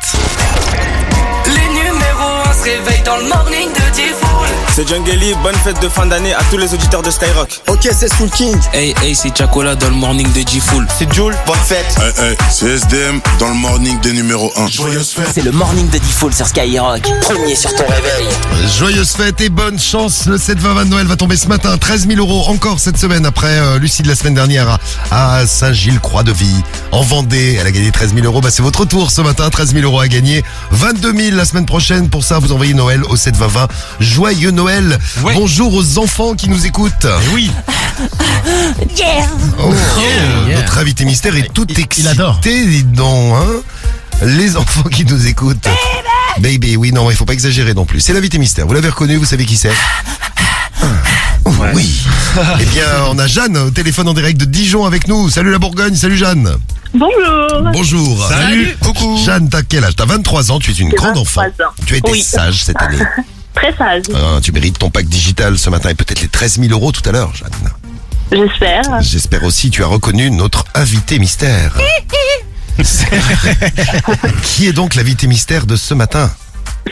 Les numéros 1 se réveillent dans le morning de Diffoul. C'est Jungle, bonne fête de fin d'année à tous les auditeurs de Skyrock. Ok, c'est Soul King. Hey, c'est Chacola dans le morning de Diffoul. C'est Jules, bonne fête. Hey, c'est SDM dans le morning de numéro 1. Joyeuse fête. C'est le morning de Diffoul sur Skyrock. Premier sur ton réveil. Joyeuse fête et bonne chance. Le 7-20 de Noël va tomber ce matin. 13 000 euros encore cette semaine après Lucie de la semaine dernière à Saint-Gilles-Croix-de-Vie. En Vendée, elle a gagné 13 000 euros. C'est votre tour ce matin. 13 000 euros à gagner. 22 000 la semaine prochaine. Pour ça, vous envoyez Noël au 7-20-20. Joyeux Noël. Ouais. Bonjour aux enfants qui nous écoutent. Oui. Yeah. Oh, yeah. Notre invité mystère est tout excité. Il adore. Dis donc, hein. Les enfants qui nous écoutent. Baby, oui, non, il faut pas exagérer non plus. C'est l'invité mystère. Vous l'avez reconnu, vous savez qui c'est? Oui. Eh bien, on a Jeanne au téléphone en direct de Dijon avec nous. Salut la Bourgogne, salut Jeanne. Bonjour. Bonjour. Salut. Coucou. Jeanne, t'as quel âge? T'as 23 ans, tu es une grande enfant. Tu as été sage cette année. Très sage. Tu mérites ton pack digital ce matin et peut-être les 13 000 euros tout à l'heure, Jeanne. J'espère. J'espère aussi tu as reconnu notre invité mystère. Qui est donc l'invité mystère de ce matin?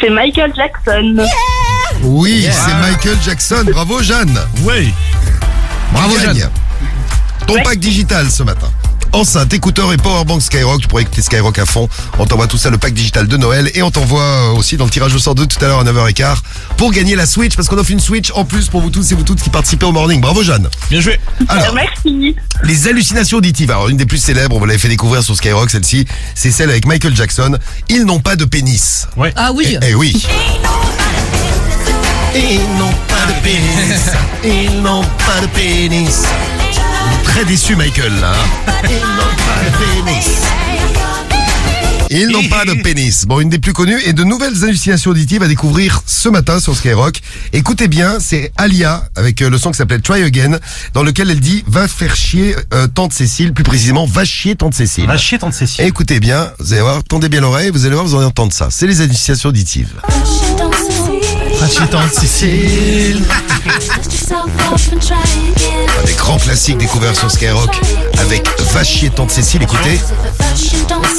C'est Michael Jackson. Oui, c'est Michael Jackson. Bravo Jeanne. Oui. Bravo Jeanne. Ton pack digital ce matin. Enceinte, écouteur et powerbank Skyrock. Tu pourrais écouter Skyrock à fond. On t'envoie tout ça, le pack digital de Noël. Et on t'envoie aussi dans le tirage au sort de tout à l'heure à 9h15 pour gagner la Switch. Parce qu'on offre une Switch en plus pour vous tous et vous toutes qui participez au morning. Bravo Jeanne. Bien joué. Alors, merci. Les hallucinations auditives. Alors, une des plus célèbres, on vous l'avait fait découvrir sur Skyrock, celle-ci. C'est celle avec Michael Jackson. Ils n'ont pas de pénis. Ouais. Ah oui. Eh oui. Ils n'ont pas de pénis. Ils n'ont pas de pénis. Très déçu Michael là. Ils n'ont pas de pénis. Ils n'ont pas de pénis. Bon, une des plus connues et de nouvelles hallucinations auditives à découvrir ce matin sur Skyrock. Écoutez bien, c'est Alia avec le son qui s'appelle Try Again, dans lequel elle dit va faire chier tante Cécile, plus précisément va chier tante Cécile. Va chier tante Cécile. Écoutez bien, vous allez voir, tendez bien l'oreille, vous allez voir, vous allez entendre ça. C'est les hallucinations auditives. Va chier tante Cécile. Des grands classiques découverts sur Skyrock avec Va chier tante Cécile, écoutez.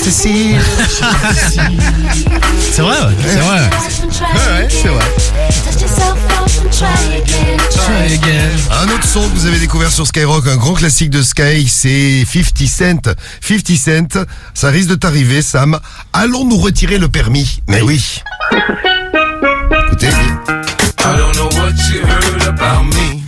Cécile. C'est vrai, ouais. C'est vrai. Ouais, c'est vrai. Try again. Un autre son que vous avez découvert sur Skyrock, un grand classique de Sky, c'est 50 Cent. 50 Cent, ça risque de t'arriver, Sam. Allons nous retirer le permis. Mais oui. Écoutez. I don't know what you heard about me.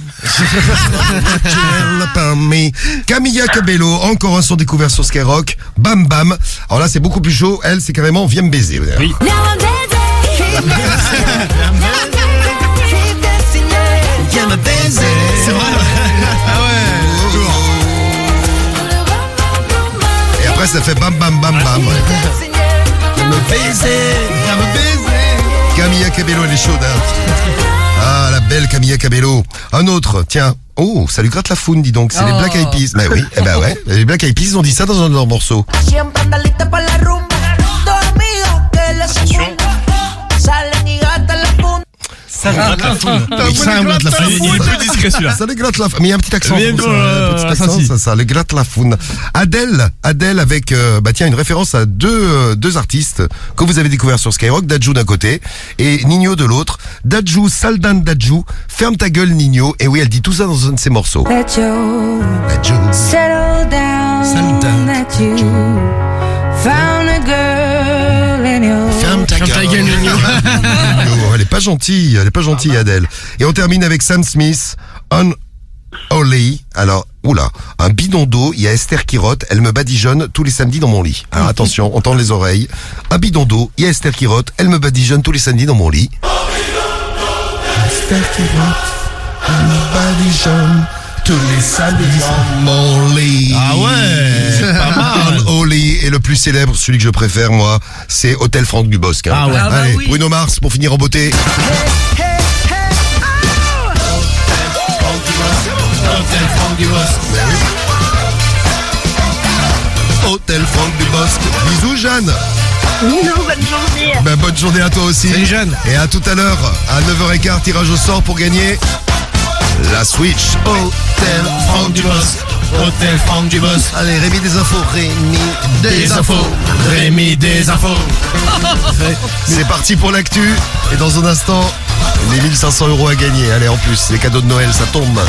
Camilla Cabello, encore un son découvert sur Skyrock. Bam Bam. Alors là, c'est beaucoup plus chaud. Elle, c'est carrément Viens me baiser. Oui. Viens me baiser. C'est vrai. Ah ouais. Et après, ça fait Bam Bam Bam Bam. Viens me baiser. Viens me baiser. Camilla Cabello, elle est chaude. Hein. Ah, la belle. belle Camilla Cabello. Un autre, tiens. Oh, ça lui gratte la foune, dis donc. C'est les Black Eyed Peas. Bah oui, ouais. Les Black Eyed Peas ont dit ça dans un de leurs morceaux. Ça me gratte la foune. Ça me gratte la foune. Il est plus discret celui-là. Ça les gratte la foune. Mais il y a un petit accent. Mais Petit accent, ça les gratte la foune. Adèle avec, tiens, une référence à deux artistes que vous avez découvert sur Skyrock. Dadju d'un côté et Nino de l'autre. Dadju, Saldan Dadju. Ferme ta gueule, Nino. Et oui, elle dit tout ça dans un de ses morceaux. Dadju. Settle down. That you found a girl in your... Ferme ta gueule, Nino. Elle est pas gentille, Adèle. Et on termine avec Sam Smith, Unholy. Alors, un bidon d'eau, il y a Esther qui rote, elle me badigeonne tous les samedis dans mon lit. Alors attention, on tend les oreilles. Un bidon d'eau, il y a Esther qui rote, elle me badigeonne tous les samedis dans mon lit. Esther qui rote, elle me badigeonne tous les samedis dans mon lit. Ah ouais, c'est pas mal. Unholy. Et le plus célèbre, celui que je préfère moi, c'est Hôtel Franck Dubosc. Ah ouais. Allez, Bruno Mars pour finir en beauté. Hôtel Franck Dubosc. Hôtel Franck Dubosc. Bisous Jeanne. Non, bonne journée. Bonne journée à toi aussi. Salut Jeanne. Et à tout à l'heure, à 9h15, tirage au sort pour gagner la Switch. Hôtel Franck Dubosc. Hôtel Franck Dubosc. Allez, Rémi des infos. Rémi des infos. C'est parti pour l'actu. Et dans un instant, les 1500 € à gagner. Allez, en plus, les cadeaux de Noël, ça tombe.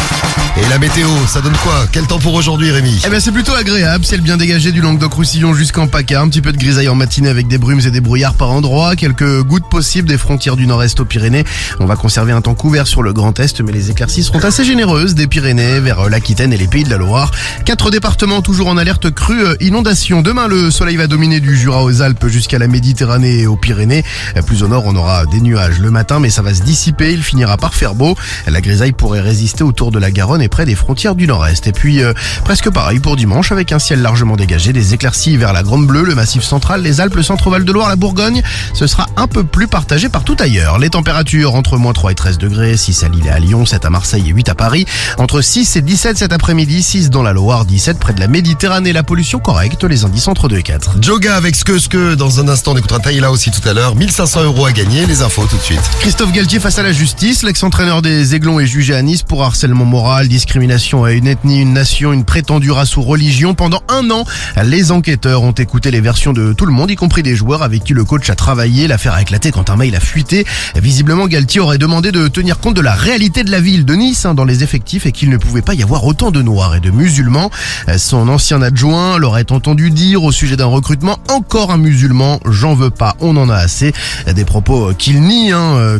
Et la météo, ça donne quoi? Quel temps pour aujourd'hui, Rémi? Eh ben c'est plutôt agréable, ciel bien dégagé du Languedoc-Roussillon jusqu'en PACA, un petit peu de grisaille en matinée avec des brumes et des brouillards par endroits, quelques gouttes possibles des frontières du nord-est aux Pyrénées. On va conserver un temps couvert sur le Grand Est, mais les éclaircies seront assez généreuses des Pyrénées vers l'Aquitaine et les Pays de la Loire. 4 départements toujours en alerte crue inondation. Demain, le soleil va dominer du Jura aux Alpes jusqu'à la Méditerranée et aux Pyrénées. Plus au nord, on aura des nuages le matin, mais ça va se dissiper, il finira par faire beau. La grisaille pourrait résister autour de la Garonne et près des frontières du nord-est. Et puis, presque pareil pour dimanche, avec un ciel largement dégagé, des éclaircies vers la Grande Bleue, le Massif central, les Alpes, le centre-Val de Loire, la Bourgogne. Ce sera un peu plus partagé partout ailleurs. Les températures entre moins 3 et 13 degrés, 6 à Lille et à Lyon, 7 à Marseille et 8 à Paris. Entre 6 et 17 cet après-midi, 6 dans la Loire, 17 près de la Méditerranée. La pollution correcte, les indices entre 2 et 4. Joga avec ce que dans un instant, on écoutera Taïla aussi tout à l'heure. 1500 € à gagner, les infos tout de suite. Christophe Galtier face à la justice. L'ex-entraîneur des Aiglons est jugé à Nice pour harcèlement moral, discrimination à une ethnie, une nation, une prétendue race ou religion. Pendant 1 an, les enquêteurs ont écouté les versions de tout le monde, y compris des joueurs avec qui le coach a travaillé. L'affaire a éclaté quand un mail a fuité. Visiblement, Galtier aurait demandé de tenir compte de la réalité de la ville de Nice dans les effectifs et qu'il ne pouvait pas y avoir autant de noirs et de musulmans. Son ancien adjoint l'aurait entendu dire au sujet d'un recrutement: encore un musulman, j'en veux pas, on en a assez. Des propos qu'il nie,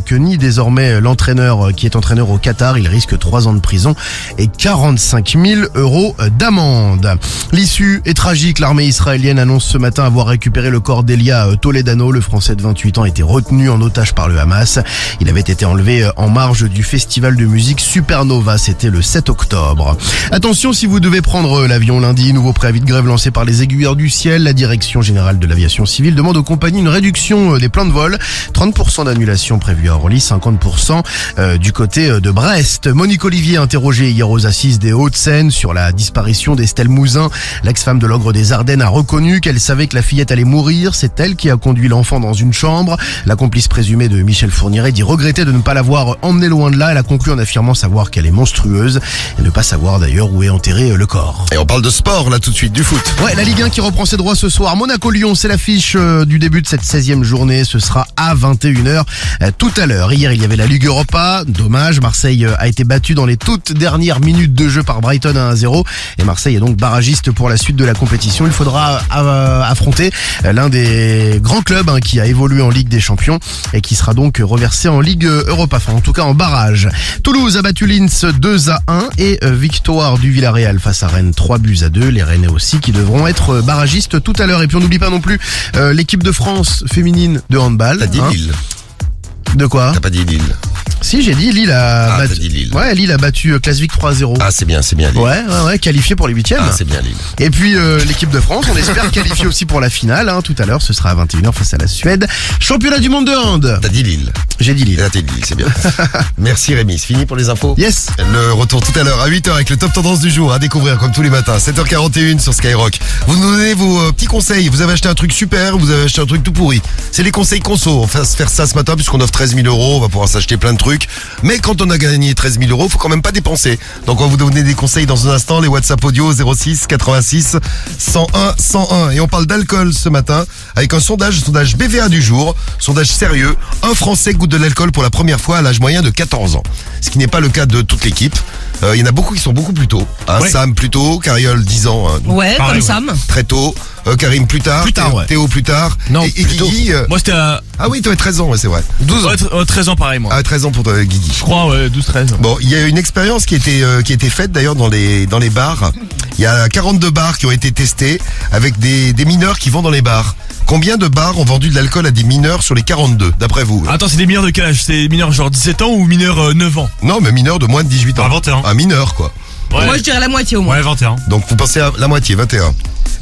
que nie désormais l'entraîneur qui est entraîneur au Qatar. Il risque 3 ans de prison et 45 000 € d'amende. L'issue est tragique. L'armée israélienne annonce ce matin avoir récupéré le corps d'Elia Toledano. Le Français de 28 ans a été retenu en otage par le Hamas. Il avait été enlevé en marge du festival de musique Supernova. C'était le 7 octobre. Attention, si vous devez prendre l'avion lundi, nouveau préavis de grève lancé par les aiguilleurs du ciel. La direction générale de l'aviation civile demande aux compagnies une réduction des plans de vol. 30% d'annulation prévue à Orly, 50% du côté de Brest. Monique Olivier, interrogée hier aux assises des Hauts-de-Seine sur la disparition d'Estelle Mouzin. L'ex-femme de l'ogre des Ardennes a reconnu qu'elle savait que la fillette allait mourir. C'est elle qui a conduit l'enfant dans une chambre. La complice présumée de Michel Fourniret dit regretter de ne pas l'avoir emmenée loin de là. Elle a conclu en affirmant savoir qu'elle est monstrueuse et ne pas savoir d'ailleurs où est enterré le corps. Et on parle de sport là tout de suite, du foot. Ouais, la Ligue 1 qui reprend ses droits ce soir. Monaco-Lyon, c'est l'affiche du début de cette 16e journée. Ce sera à 21h tout à l'heure. Hier, il y avait la Ligue Europa. Dommage, Marseille a été battu dans les toutes dernières minutes de jeu par Brighton à 1-0. Et Marseille est donc barragiste pour la suite de la compétition. Il faudra affronter l'un des grands clubs qui a évolué en Ligue des Champions et qui sera donc reversé en Ligue Europa, enfin en tout cas en barrage. Toulouse a battu Linz 2-1 et victoire du Villarreal face à Rennes 3-2. Les Rennais aussi qui devront être barragistes tout à l'heure. Et puis on n'oublie pas non plus l'équipe de France féminine de handball. T'as dit Lille. De quoi? T'as pas dit Lille. Si, j'ai dit Lille a battu. T'as dit Lille. Ouais, Lille a battu Klasvik 3-0. Ah, c'est bien Lille. Ouais, qualifié pour les 8e. Ah, c'est bien Lille. Et puis l'équipe de France, on espère qualifier aussi pour la finale. Tout à l'heure, ce sera à 21h face à la Suède. Championnat du monde de hand. T'as dit Lille. J'ai dit Lille. Là, t'es dit, c'est bien. Merci Rémi, c'est fini pour les infos? Yes. Le retour tout à l'heure à 8h avec le top tendance du jour à découvrir comme tous les matins, 7h41 sur Skyrock. Vous nous donnez vos petits conseils, vous avez acheté un truc super, vous avez acheté un truc tout pourri. C'est les conseils conso, on va faire ça ce matin puisqu'on offre 13 000 €, on va pouvoir s'acheter plein de trucs. Mais quand on a gagné 13 000 €, faut quand même pas dépenser. Donc on va vous donner des conseils dans un instant, les WhatsApp audio 06 86 101 101. Et on parle d'alcool ce matin avec un sondage BVA du jour, sondage sérieux. Un Français goûte de l'alcool pour la première fois à l'âge moyen de 14 ans. Ce qui n'est pas le cas de toute l'équipe. Il y en a beaucoup qui sont beaucoup plus tôt. Ouais. Sam plus tôt, Cariole 10 ans. Ouais, Pareil, comme ouais. Sam. Très tôt. Karim plus tard. ouais. Théo plus tard. Non, et plus tôt. Guigui. Moi, c'était à Ah oui, toi 13 ans, ouais, c'est vrai. 12 ans. 13 ans, pareil, moi. Ah, 13 ans pour toi, Guigui. Je crois, ouais, 12-13. Bon, il y a une expérience qui a été faite d'ailleurs dans les bars. Il y a 42 bars qui ont été testés avec des mineurs qui vont dans les bars. Combien de bars ont vendu de l'alcool à des mineurs sur les 42, d'après vous? Attends, c'est des mineurs de quel âge? C'est des mineurs genre 17 ans ou mineurs 9 ans? Non, mais mineurs de moins de 18 ans. Ah, 21. Un mineur, quoi. Ouais. Moi, je dirais la moitié au moins. Ouais, 21. Donc vous pensez à la moitié, 21.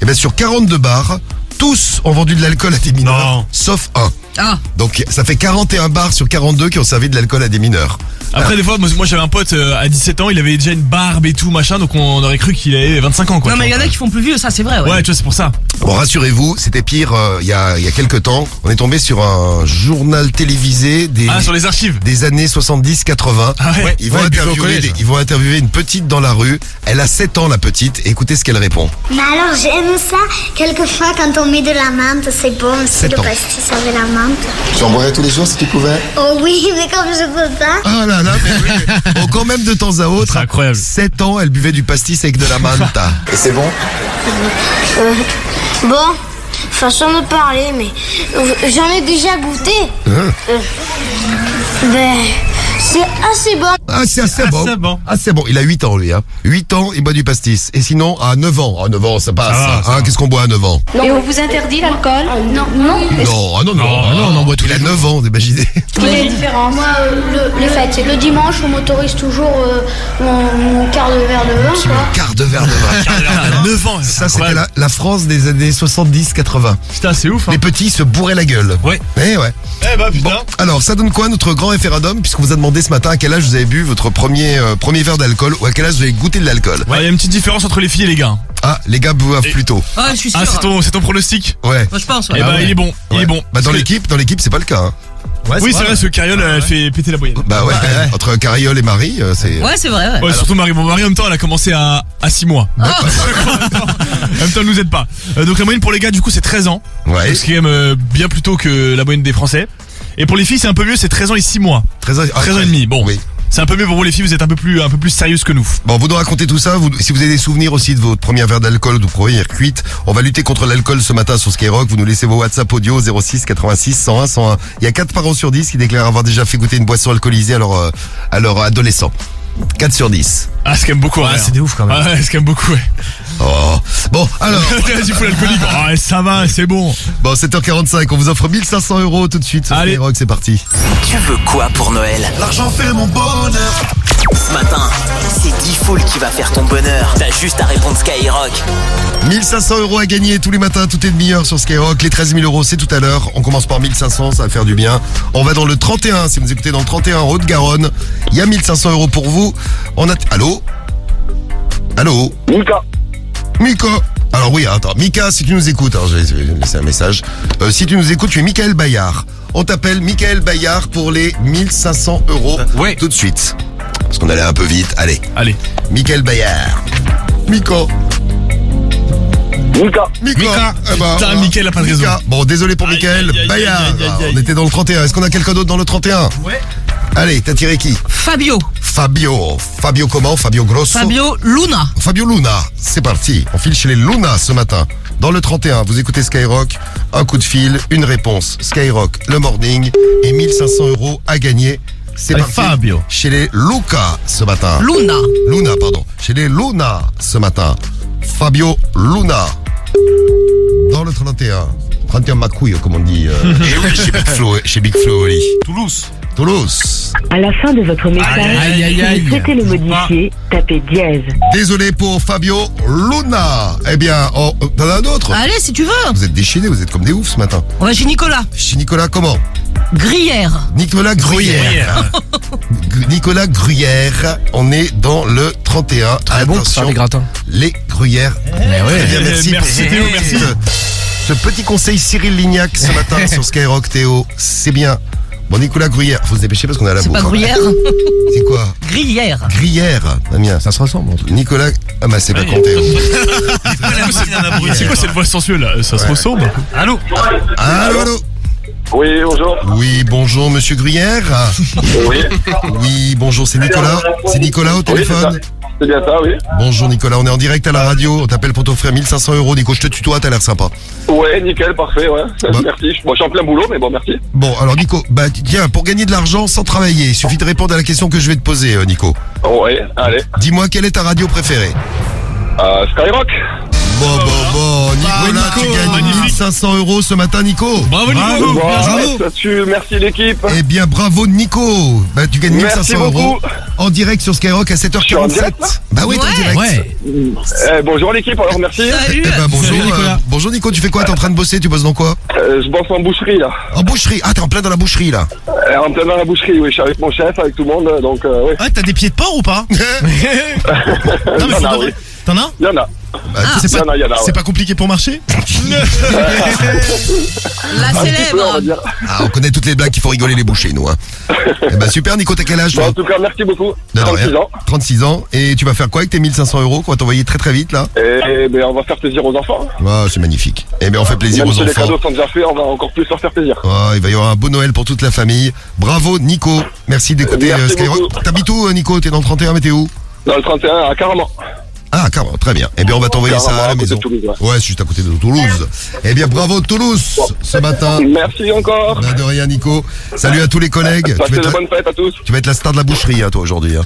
Et bien sur 42 bars, tous ont vendu de l'alcool à des mineurs, Non. sauf un. Ah, Donc ça fait 41 bars sur 42 qui ont servi de l'alcool à des mineurs. Après, des fois, moi j'avais un pote à 17 ans, il avait déjà une barbe et tout, machin, donc on aurait cru qu'il avait 25 ans, quoi. non mais il y en a qui font plus vieux, ça c'est vrai. Ouais. Ouais, tu vois, c'est pour ça. Bon, rassurez-vous, c'était pire il y a quelques temps. On est tombé sur un journal télévisé sur les archives. des années 70-80. Ah ouais. Ils vont Ouais, puis au collège. ils vont interviewer une petite dans la rue. Elle a 7 ans, la petite. Et écoutez ce qu'elle répond. Mais alors j'aime ça, quelquefois quand on met de la menthe, c'est bon, c'est 7 le ans. pastis avec la menthe. Tu en boirais tous les jours si tu pouvais? Oh oui, mais comme je peux pas. Ah là là, mais oui. Bon, quand même de temps à autre. C'est incroyable. 7 ans, elle buvait du pastis avec de la manta. Et c'est bon? Bon, façon de parler, mais j'en ai déjà goûté. Ben, c'est assez bon. Ah, c'est assez bon. assez bon. Ah, c'est bon. Il a 8 ans, lui. 8 ans, il boit du pastis. Et sinon, à 9 ans. À 9 ans, ça passe. Ça va. Qu'est-ce qu'on boit à 9 ans? Et on vous interdit l'alcool? Non. Non, ah non, non. on en boit tous Il a les jours. 9 ans, imaginez. Quelle est la différence? Moi, les fêtes, le dimanche, on m'autorise toujours mon quart de verre de vin, quoi. Quart de verre de vin. 9 ans, Ça, c'était la France des années 70-80. Putain, c'est ouf, hein. Les petits se bourraient la gueule. Ouais. Eh ouais. Eh bah, putain. Bon, alors, ça donne quoi notre grand référendum? Puisqu'on vous a demandé ce matin à quel âge vous avez bu votre premier verre d'alcool ou à quel âge vous avez goûté de l'alcool. Ouais, il y a une petite différence entre les filles et les gars. Ah, les gars boivent plus tôt. Ah, je suis sûr. Ah, c'est ton pronostic? Ouais. Moi je pense. Eh Ouais. bah, ouais. il est bon. Il Ouais. est bon. Bah, dans Parce que- l'équipe, c'est pas le cas. Hein. Oui, c'est vrai, ce Cariole, elle fait péter la moyenne. Bah ouais, entre Cariole et Marie, c'est... Ouais, c'est vrai. Ouais. Ouais, surtout Marie. Bon, Marie, en même temps, elle a commencé à 6 mois. En même temps, elle nous aide pas. Donc, la moyenne pour les gars, du coup, c'est 13 ans. Ouais. Donc, ce qui est quand même bien plus tôt que la moyenne des Français. Et pour les filles, c'est un peu mieux, c'est 13 ans et 6 mois. 13 ans, 13 ans et demi. Bon. Oui. C'est un peu mieux pour vous, les filles, vous êtes un peu plus sérieuses que nous. Bon, vous nous racontez tout ça. Si vous avez des souvenirs aussi de votre premier verre d'alcool ou de première cuite, on va lutter contre l'alcool ce matin sur Skyrock. Vous nous laissez vos WhatsApp audio 06 86 101 101. Il y a 4 parents sur 10 qui déclarent avoir déjà fait goûter une boisson alcoolisée à leur adolescent. 4 sur 10. Ah, c'est quand même beaucoup. Ouais, c'est des ouf quand même. Ah, ouais, c'est quand même beaucoup, ouais. Oh. Bon, alors. Tu fous l'alcoolique. Ah, ouais, ça va, c'est bon. Bon, 7h45, on vous offre 1500 € tout de suite sur Allez. Skyrock, c'est parti. Tu veux quoi pour Noël? L'argent fait mon bonheur. Ce matin, c'est Diffoul qui va faire ton bonheur. T'as juste à répondre Skyrock. 1500 € à gagner tous les matins, toutes les demi-heures sur Skyrock. Les 13 000 € c'est tout à l'heure. On commence par 1500, ça va faire du bien. On va dans le 31, si vous écoutez dans le 31 en Haute-Garonne. Il y a 1500 € pour vous. Allô? Allô? Mika. Alors oui, attends, Mika, si tu nous écoutes, alors je vais laisser un message. Si tu nous écoutes, tu es Michael Bayard. On t'appelle Michael Bayard pour les 1500 € Ouais. tout de suite. Parce qu'on allait un peu vite. Allez, Allez. Michael Bayard. Mika. Mika. Eh ben, Putain, Mickaël a pas de raison. Mika. Bon, désolé pour Aïe, Michael aïe, aïe, Bayard. aïe, aïe, aïe, aïe. On était dans le 31. Est-ce qu'on a quelqu'un d'autre dans le 31? Ouais. Allez, t'as tiré qui? Fabio. Fabio. Fabio comment? Fabio Grosso? Fabio Luna. Fabio Luna. C'est parti. On file chez les Luna ce matin. Dans le 31, vous écoutez Skyrock. Un coup de fil, une réponse. Skyrock, le morning. Et 1500 € à gagner. C'est Allez, parti. Fabio. Chez les Luca ce matin. Luna. Luna, pardon. Chez les Luna ce matin. Fabio Luna. Dans le 31. 31 Macouille, comme on dit. Et oui, chez Big Flo, oui. Toulouse. À la fin de votre message, Aïe, aïe, aïe. si vous souhaitez le modifier, tapez dièse. Désolé pour Fabio Luna. Eh bien, t'en as un autre? Allez, si tu veux. Vous êtes déchaînés, vous êtes comme des oufs ce matin. On va chez Nicolas. Chez Nicolas, comment? Gruyère. Nicolas Gruyère. Nicolas Gruyère. On est dans le 31. Très bon pour faire des gratins. Les Gruyères. Très bien, merci. Merci, Théo, merci. Ce petit conseil Cyril Lignac ce matin sur Skyrock, Théo, c'est bien. Bon, Nicolas Gruyère, faut se dépêcher parce qu'on est à la C'est bourre. pas Gruyère. C'est quoi? Gruyère. Gruyère, Damien. Ça se ressemble. En tout cas. Nicolas. Ah bah c'est pas con, Théo. C'est quoi cette voix sensuelle là? Ça se ressemble? Allô? Allô? Oui, bonjour. Oui, bonjour, monsieur Gruyère. Oui. Oui, bonjour, c'est Nicolas. C'est Nicolas au téléphone. C'est bien ça, oui. Bonjour Nicolas, on est en direct à la radio. On t'appelle pour t'offrir 1500 €. Nico, je te tutoie, t'as l'air sympa. Ouais, nickel, parfait, ouais. Bah. Merci. Moi, je suis en plein boulot, mais bon, merci. Bon, alors Nico, bah tiens, pour gagner de l'argent sans travailler, il suffit de répondre à la question que je vais te poser, Nico. Ouais, allez. Dis-moi, quelle est ta radio préférée? Skyrock. Bon, Nicolas, Nico, tu gagnes magnifique. 1500 € ce matin, Nico. Bravo Nico. Ça tue, merci l'équipe. Eh bien, bravo Nico. Bah, tu gagnes Merci 1500 € beaucoup. en direct sur Skyrock à Je suis en 7h47. direct, là Bah oui, t'es en direct. Ouais. Bonjour l'équipe, alors merci. Eh ben, bonjour, Salut, Nicolas. bonjour Nico, tu fais quoi? T'es en train de bosser? Tu bosses dans quoi? Je bosse en boucherie, là. En boucherie. Ah, t'es en plein dans la boucherie, là. En plein dans la boucherie, oui. Je suis avec mon chef, avec tout le monde, donc, oui. Ah, t'as des pieds de porc ou pas? Non, mais Il y en a, oui. T'en as? Il y en a. C'est Il y en a, il y en a, ouais. C'est pas compliqué pour marcher? La Un petit peu, on va célèbre. dire. Ah, on connaît toutes les blagues qui font rigoler les bouchers, nous. Hein. Eh ben, super, Nico, t'as quel âge, Bon, toi? en tout cas, merci beaucoup. De 36 rien. ans. 36 ans. Et tu vas faire quoi avec tes 1500 € qu'on va t'envoyer très très vite, là? Et ben, on va faire plaisir aux enfants. Ah, c'est magnifique. Eh bien, on fait plaisir Même aux si les enfants. cadeaux sont déjà faits, on va encore plus leur faire plaisir. Ah, il va y avoir un beau Noël pour toute la famille. Bravo, Nico. Merci d'écouter Merci Skyrock. beaucoup. T'habites où, Nico? T'es dans le 31, mais t'es où? Dans le 31, à Caraman. Ah, carrément, très bien. Eh bien, on va t'envoyer ça Caraman, à la à côté maison. de Toulouse, ouais. Ouais, c'est juste à côté de Toulouse. Eh bien, bravo, Toulouse, ce matin. Merci encore. Bah, de rien, Nico. Salut à tous les collègues. Passez de bonnes fêtes à tous. Tu vas être la star de la boucherie, hein, toi, aujourd'hui. Hein.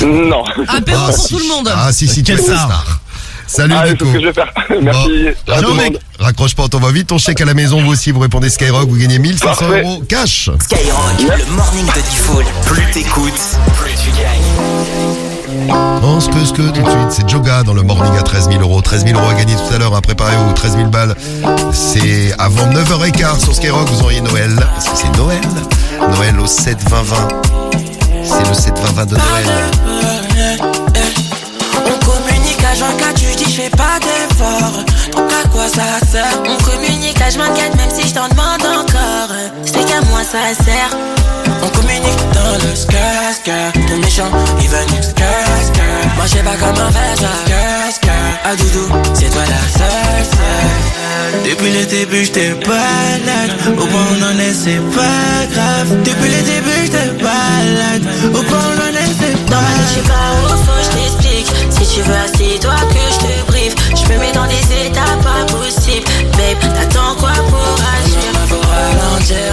Non. Apéro Ah, pour si. tout le monde. Ah, si, tu Quelle es la star. star. Salut, Allez, c'est Nico. ce que je vais faire. Merci à tout le monde. Raccroche pas, on t'envoie vite ton chèque à la maison. Vous aussi, vous répondez Skyrock, vous gagnez 1500 Parfait. € cash. Skyrock, le morning de Diffoul. Plus t'écoutes, plus tu gagnes. On se que tout de suite, c'est Joga dans le morning à 13 000 €. 13 000 € à gagner tout à l'heure, hein, préparez-vous, 13 000 balles. C'est avant 9h15 sur Skyrock, vous auriez Noël, parce que c'est Noël. Noël au 7-20-20. C'est le 7-20-20 de Noël. On communique à 24, je dis je fais pas d'effort. Donc à quoi ça sert? On communique à 24, même si je t'en demande encore. C'est qu'à moi ça sert. On communique dans le skr. Le méchant, il veut nous skr. Moi je sais pas comment faire ça. Skr. Ah doudou, c'est toi la seule. Depuis le début j'étais balade. Au point où on en est c'est pas grave. Depuis le début j'étais balade. Au point où on en est c'est pas grave. Je sais pas où faut je t'explique. Si tu veux assis-toi que je te briefe. Je me mets dans des états pas possibles. Babe, t'attends quoi pour agir? Faut ralentir,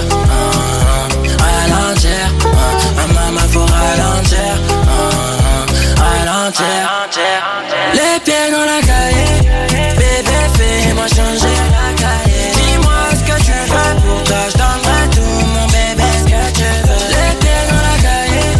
ralentir. Maman faut ralentir, ralentir. Les pieds dans la cahier. Bébé fais-moi changer la cahier. Dis-moi ce que tu veux pour toi. Je donnerai tout mon bébé ce que tu veux. Les pieds dans la cahier.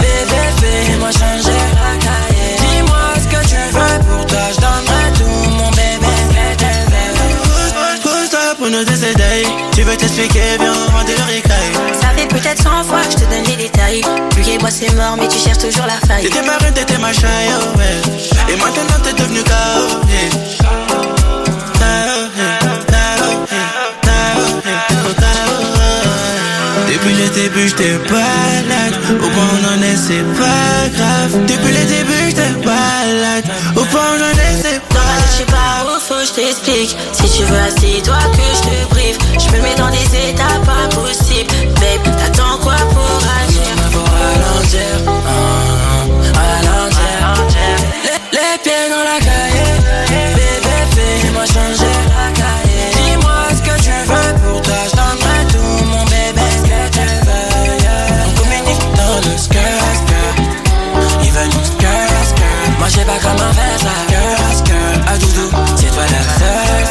Bébé fais-moi changer la cahier. Dis-moi ce que tu veux pour toi. Je donnerai tout mon bébé ce que tu veux. Pousse-toi pour nous décéder. Tu veux t'expliquer, viens on va le récaille. Ça fait peut-être 100 fois que je te donne les détails. Plus et moi c'est mort mais tu cherches toujours la faille. T'étais ma reine, t'étais ma chaille, oh ouais. Et maintenant t'es devenu KO, Depuis le début j'étais balade. Au point où on en est c'est pas grave. Depuis le début j'étais balade. Au point où on en est c'est pas grave. Je sais pas où faut je t'explique. Si tu veux assis-toi que je te briefe. Je me mets dans des états pas possibles. Babe, t'attends quoi pour agir? Faut ralentir, ralentir. Les pieds dans la cahier. Bébé fais-moi changer la cahier. Dis-moi ce que tu veux pour toi. Je donnerai tout mon bébé ce que tu veux, yeah. On communique dans le skr. Il veut nous skr. Moi je sais pas comment faire ça. Skr. Ah doudou, c'est toi la seule.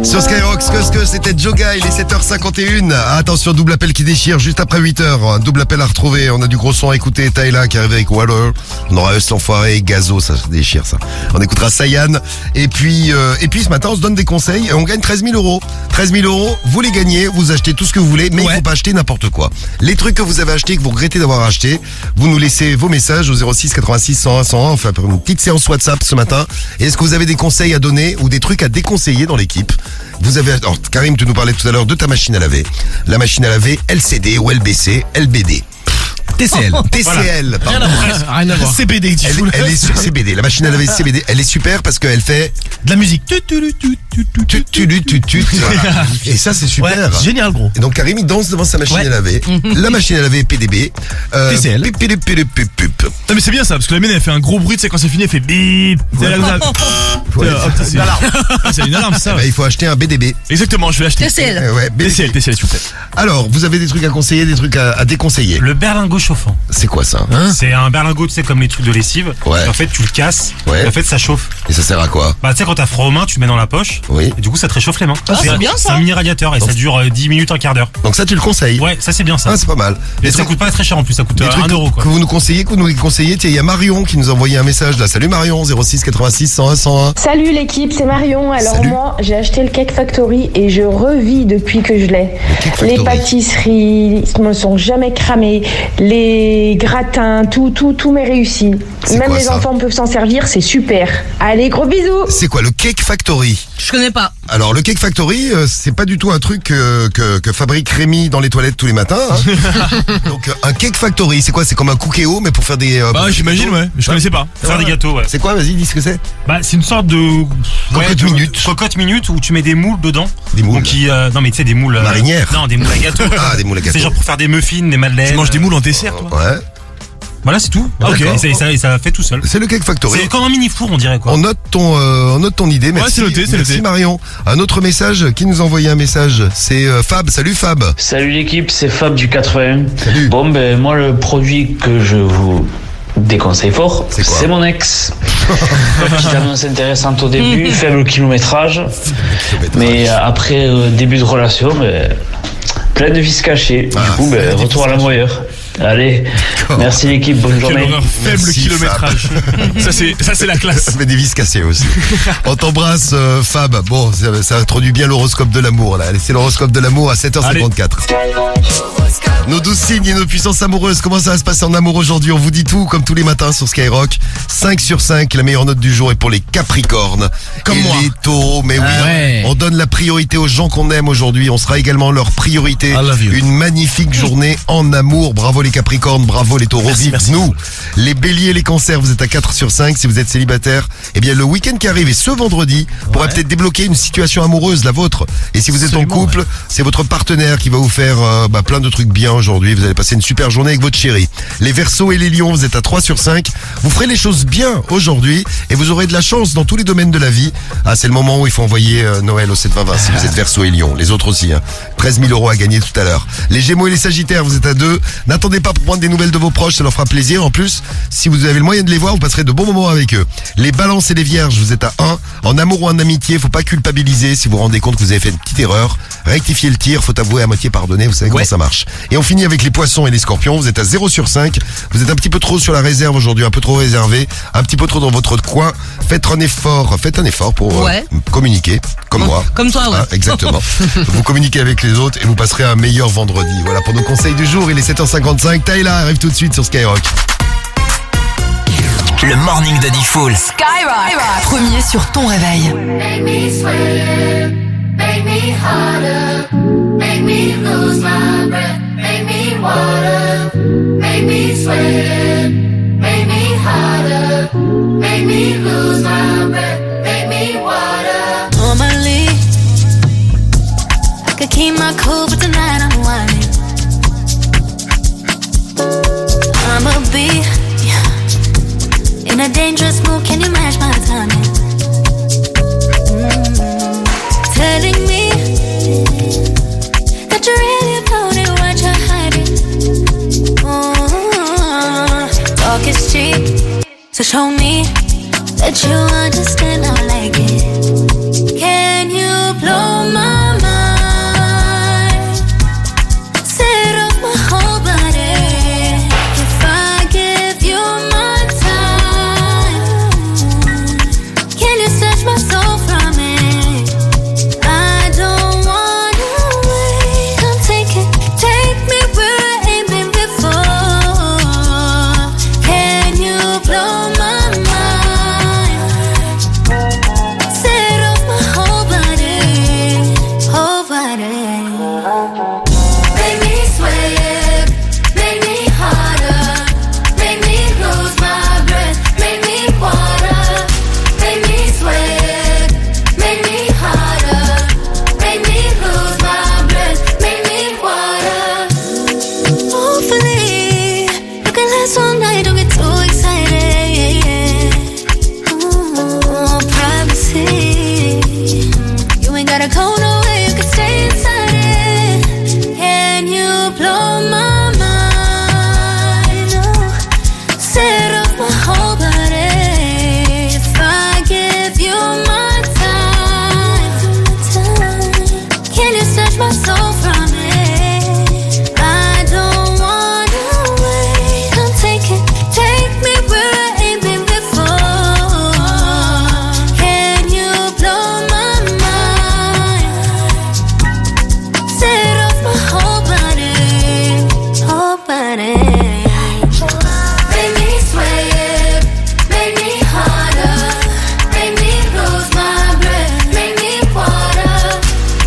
Sur Skyrock, c'était Joga, il est 7h51. Attention, double appel qui déchire juste après 8h. Un double appel à retrouver. On a du gros son à écouter. Tyla qui arrive avec Waller. On aura Eust l'enfoiré et Gazo, ça se déchire ça. On écoutera Sayan. Et puis ce matin, on se donne des conseils et on gagne 13 000 euros. 13 000 euros, vous les gagnez, vous achetez tout ce que vous voulez, mais il faut pas acheter n'importe quoi. Les trucs que vous avez achetés, que vous regrettez d'avoir acheté, vous nous laissez vos messages au 06 86 101 101. On fait une petite séance WhatsApp ce matin. Et est-ce que vous avez des conseils à donner ou des trucs à déconseiller dans l'équipe? Vous avez, alors, Karim, tu nous parlais tout à l'heure de ta machine à laver. La machine à laver LCD ou LBC, LBD. TCL. TCL, pardon. Rien à voir. CBD, elle est CBD. La machine à laver CBD, elle est super parce qu'elle fait de la musique. Et ça, c'est super. Ouais, génial, gros. Et donc, Karim, il danse devant sa machine à laver. La machine à laver PDB. TCL. Non, mais c'est bien ça, parce que la mienne, elle fait un gros bruit, tu sais, quand c'est fini, elle fait bip. C'est une alarme, ça. Il faut acheter un BDB. Exactement, je vais l'acheter. TCL. Ouais, TCL, s'il vous plaît. Alors, vous avez des trucs à conseiller, des trucs à déconseiller? Le berlingot chauffant. C'est quoi ça? C'est un berlingot, tu sais, comme les trucs de lessive. Ouais. Et en fait, tu le casses. Ouais. Et en fait, ça chauffe. Et ça sert à quoi? Bah, tu sais, quand t'as froid aux mains, tu le mets dans la poche. Oui. Et du coup, ça te réchauffe les mains. Ah, c'est bien, ça. C'est un mini radiateur et ça dure 10 minutes, un quart d'heure. Donc ça, tu le conseilles? Ouais, ça c'est bien ça. Ah, c'est pas mal. Et ça coûte pas très cher en plus, ça coûte des 1 trucs euro quoi. Que vous nous conseillez, que vous nous conseillez. Tiens, il y a Marion qui nous a envoyé un message là. Salut Marion, 06 86 101 101. Salut l'équipe, c'est Marion. Alors Salut. moi, j'ai acheté le Cake Factory et je revis depuis que je l'ai. Les pâtisseries ne sont jamais cramées, les gratins, tout m'est réussi. C'est Même quoi, les ça enfants peuvent s'en servir, c'est super. Allez, gros bisous. C'est quoi le Cake Factory? Je connais pas. Alors le Cake Factory, c'est pas du tout un truc que fabrique Rémi dans les toilettes tous les matins. Hein. Donc un Cake Factory, c'est quoi? C'est comme un Cookéo mais pour faire des... bah j'imagine, ouais. Je connaissais pas. Faire des gâteaux, ouais. C'est quoi? Vas-y, dis ce que c'est. Bah c'est une sorte de... Cocotte minute où tu mets des moules dedans. Des moules? Donc, non mais tu sais des moules... Marinières? Non, des moules à gâteaux. Ah, des moules à gâteaux. C'est genre pour faire des muffins, des madeleines. Tu manges des moules en dessert, toi? Ouais. Voilà, c'est tout. Ah, ok. Et ça fait tout seul. C'est le Cake Factory. C'est comme un mini four, on dirait quoi. On note ton idée. Merci. Ouais, c'est noté. Merci Marion. Un autre message, qui nous a envoyé un message, c'est Fab. Salut Fab. Salut l'équipe, c'est Fab du 81. Salut. Bon ben moi le produit que je vous déconseille fort, c'est mon ex. Petite annonce intéressante au début, faible kilométrage. Mais après début de relation, plein de vices cachés. Du coup, retour à la moyeur. Allez, merci l'équipe, bonne journée. Faible kilométrage. ça c'est la classe. Mais des vis cassés aussi. On t'embrasse Fab. Bon, ça introduit bien l'horoscope de l'amour là. Allez, c'est l'horoscope de l'amour à 7h54. Nos 12 signes et nos puissances amoureuses. Comment ça va se passer en amour aujourd'hui? On vous dit tout comme tous les matins sur Skyrock. 5 sur 5, la meilleure note du jour est pour les Capricornes. Comme et moi. les Taureaux, mais oui. Ouais. On donne la priorité aux gens qu'on aime aujourd'hui. On sera également leur priorité. Une magnifique journée en amour. Bravo les Capricornes, bravo les Taureaux. Vive nous. Les Béliers, les Cancers, vous êtes à 4 sur 5. Si vous êtes célibataire, eh bien le week-end qui arrive et ce vendredi pourra peut-être débloquer une situation amoureuse, la vôtre. Et si vous êtes en couple, c'est votre partenaire qui va vous faire plein de trucs bien aujourd'hui. Vous allez passer une super journée avec votre chérie. Les Verseaux et les Lions, vous êtes à 3 sur 5. Vous ferez les choses bien aujourd'hui et vous aurez de la chance dans tous les domaines de la vie. Ah, c'est le moment où il faut envoyer Noël au 720 si vous êtes Verseaux et Lions. Les autres aussi. 13 000 euros à gagner tout à l'heure. Les Gémeaux et les Sagittaires, vous êtes à 2. N'attendez pas pour prendre des nouvelles de vos proches, ça leur fera plaisir. En plus, si vous avez le moyen de les voir, vous passerez de bons moments avec eux. Les Balances et les Vierges, vous êtes à 1. En amour ou en amitié, faut pas culpabiliser. Si vous vous rendez compte que vous avez fait une petite erreur, rectifiez le tir, faut avouer à moitié pardonner, vous savez comment ça marche. Et on finit avec les Poissons et les Scorpions, vous êtes à 0 sur 5. Vous êtes un petit peu trop sur la réserve aujourd'hui, un peu trop réservé, un petit peu trop dans votre coin. Faites un effort pour communiquer, comme moi. Comme toi, ouais. Ah, exactement. Vous communiquez avec les autres et vous passerez un meilleur vendredi. Voilà pour nos conseils du jour, il est 7h55. Tyla arrive tout de suite sur Skyrock. Le morning de Diffoul. Skyrock, premier sur ton réveil. Make me sweat, make me harder, make me lose my breath, make me water, make me sweat, make me harder, make me lose my breath, make me water. Normally, I could keep my cool, but tonight I'm whining. I'ma be in a dangerous mood, can you match my timing? Telling me that you're really about it, what you're hiding. Talk is cheap, so show me that you understand, I like it. Can you blow got a corner where you could stay inside it. Can you blow my mind? Oh, set off my whole body. If I give you my time, can you snatch my soul from it? I don't wanna wait. Come take me where I ain't been before. Can you blow my mind? Set off my whole body, whole body. Make me sweat, make me harder, make me lose my breath, make me water,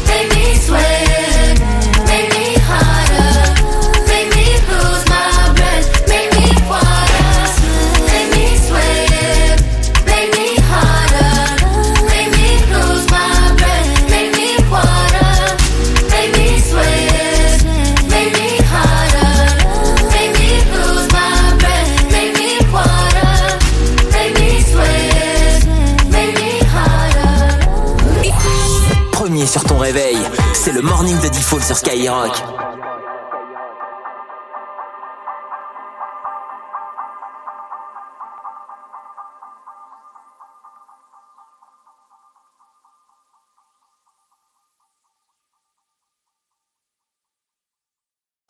make me sweat, make me harder, make me lose my breath, make me water, make me sweat, make me harder, make me lose my breath, make me water, make me sweat, make me harder, make me lose my breath, make me water, make me sweat, make me harder. Premier sur ton réveil, c'est le morning de Default sur Skyrock.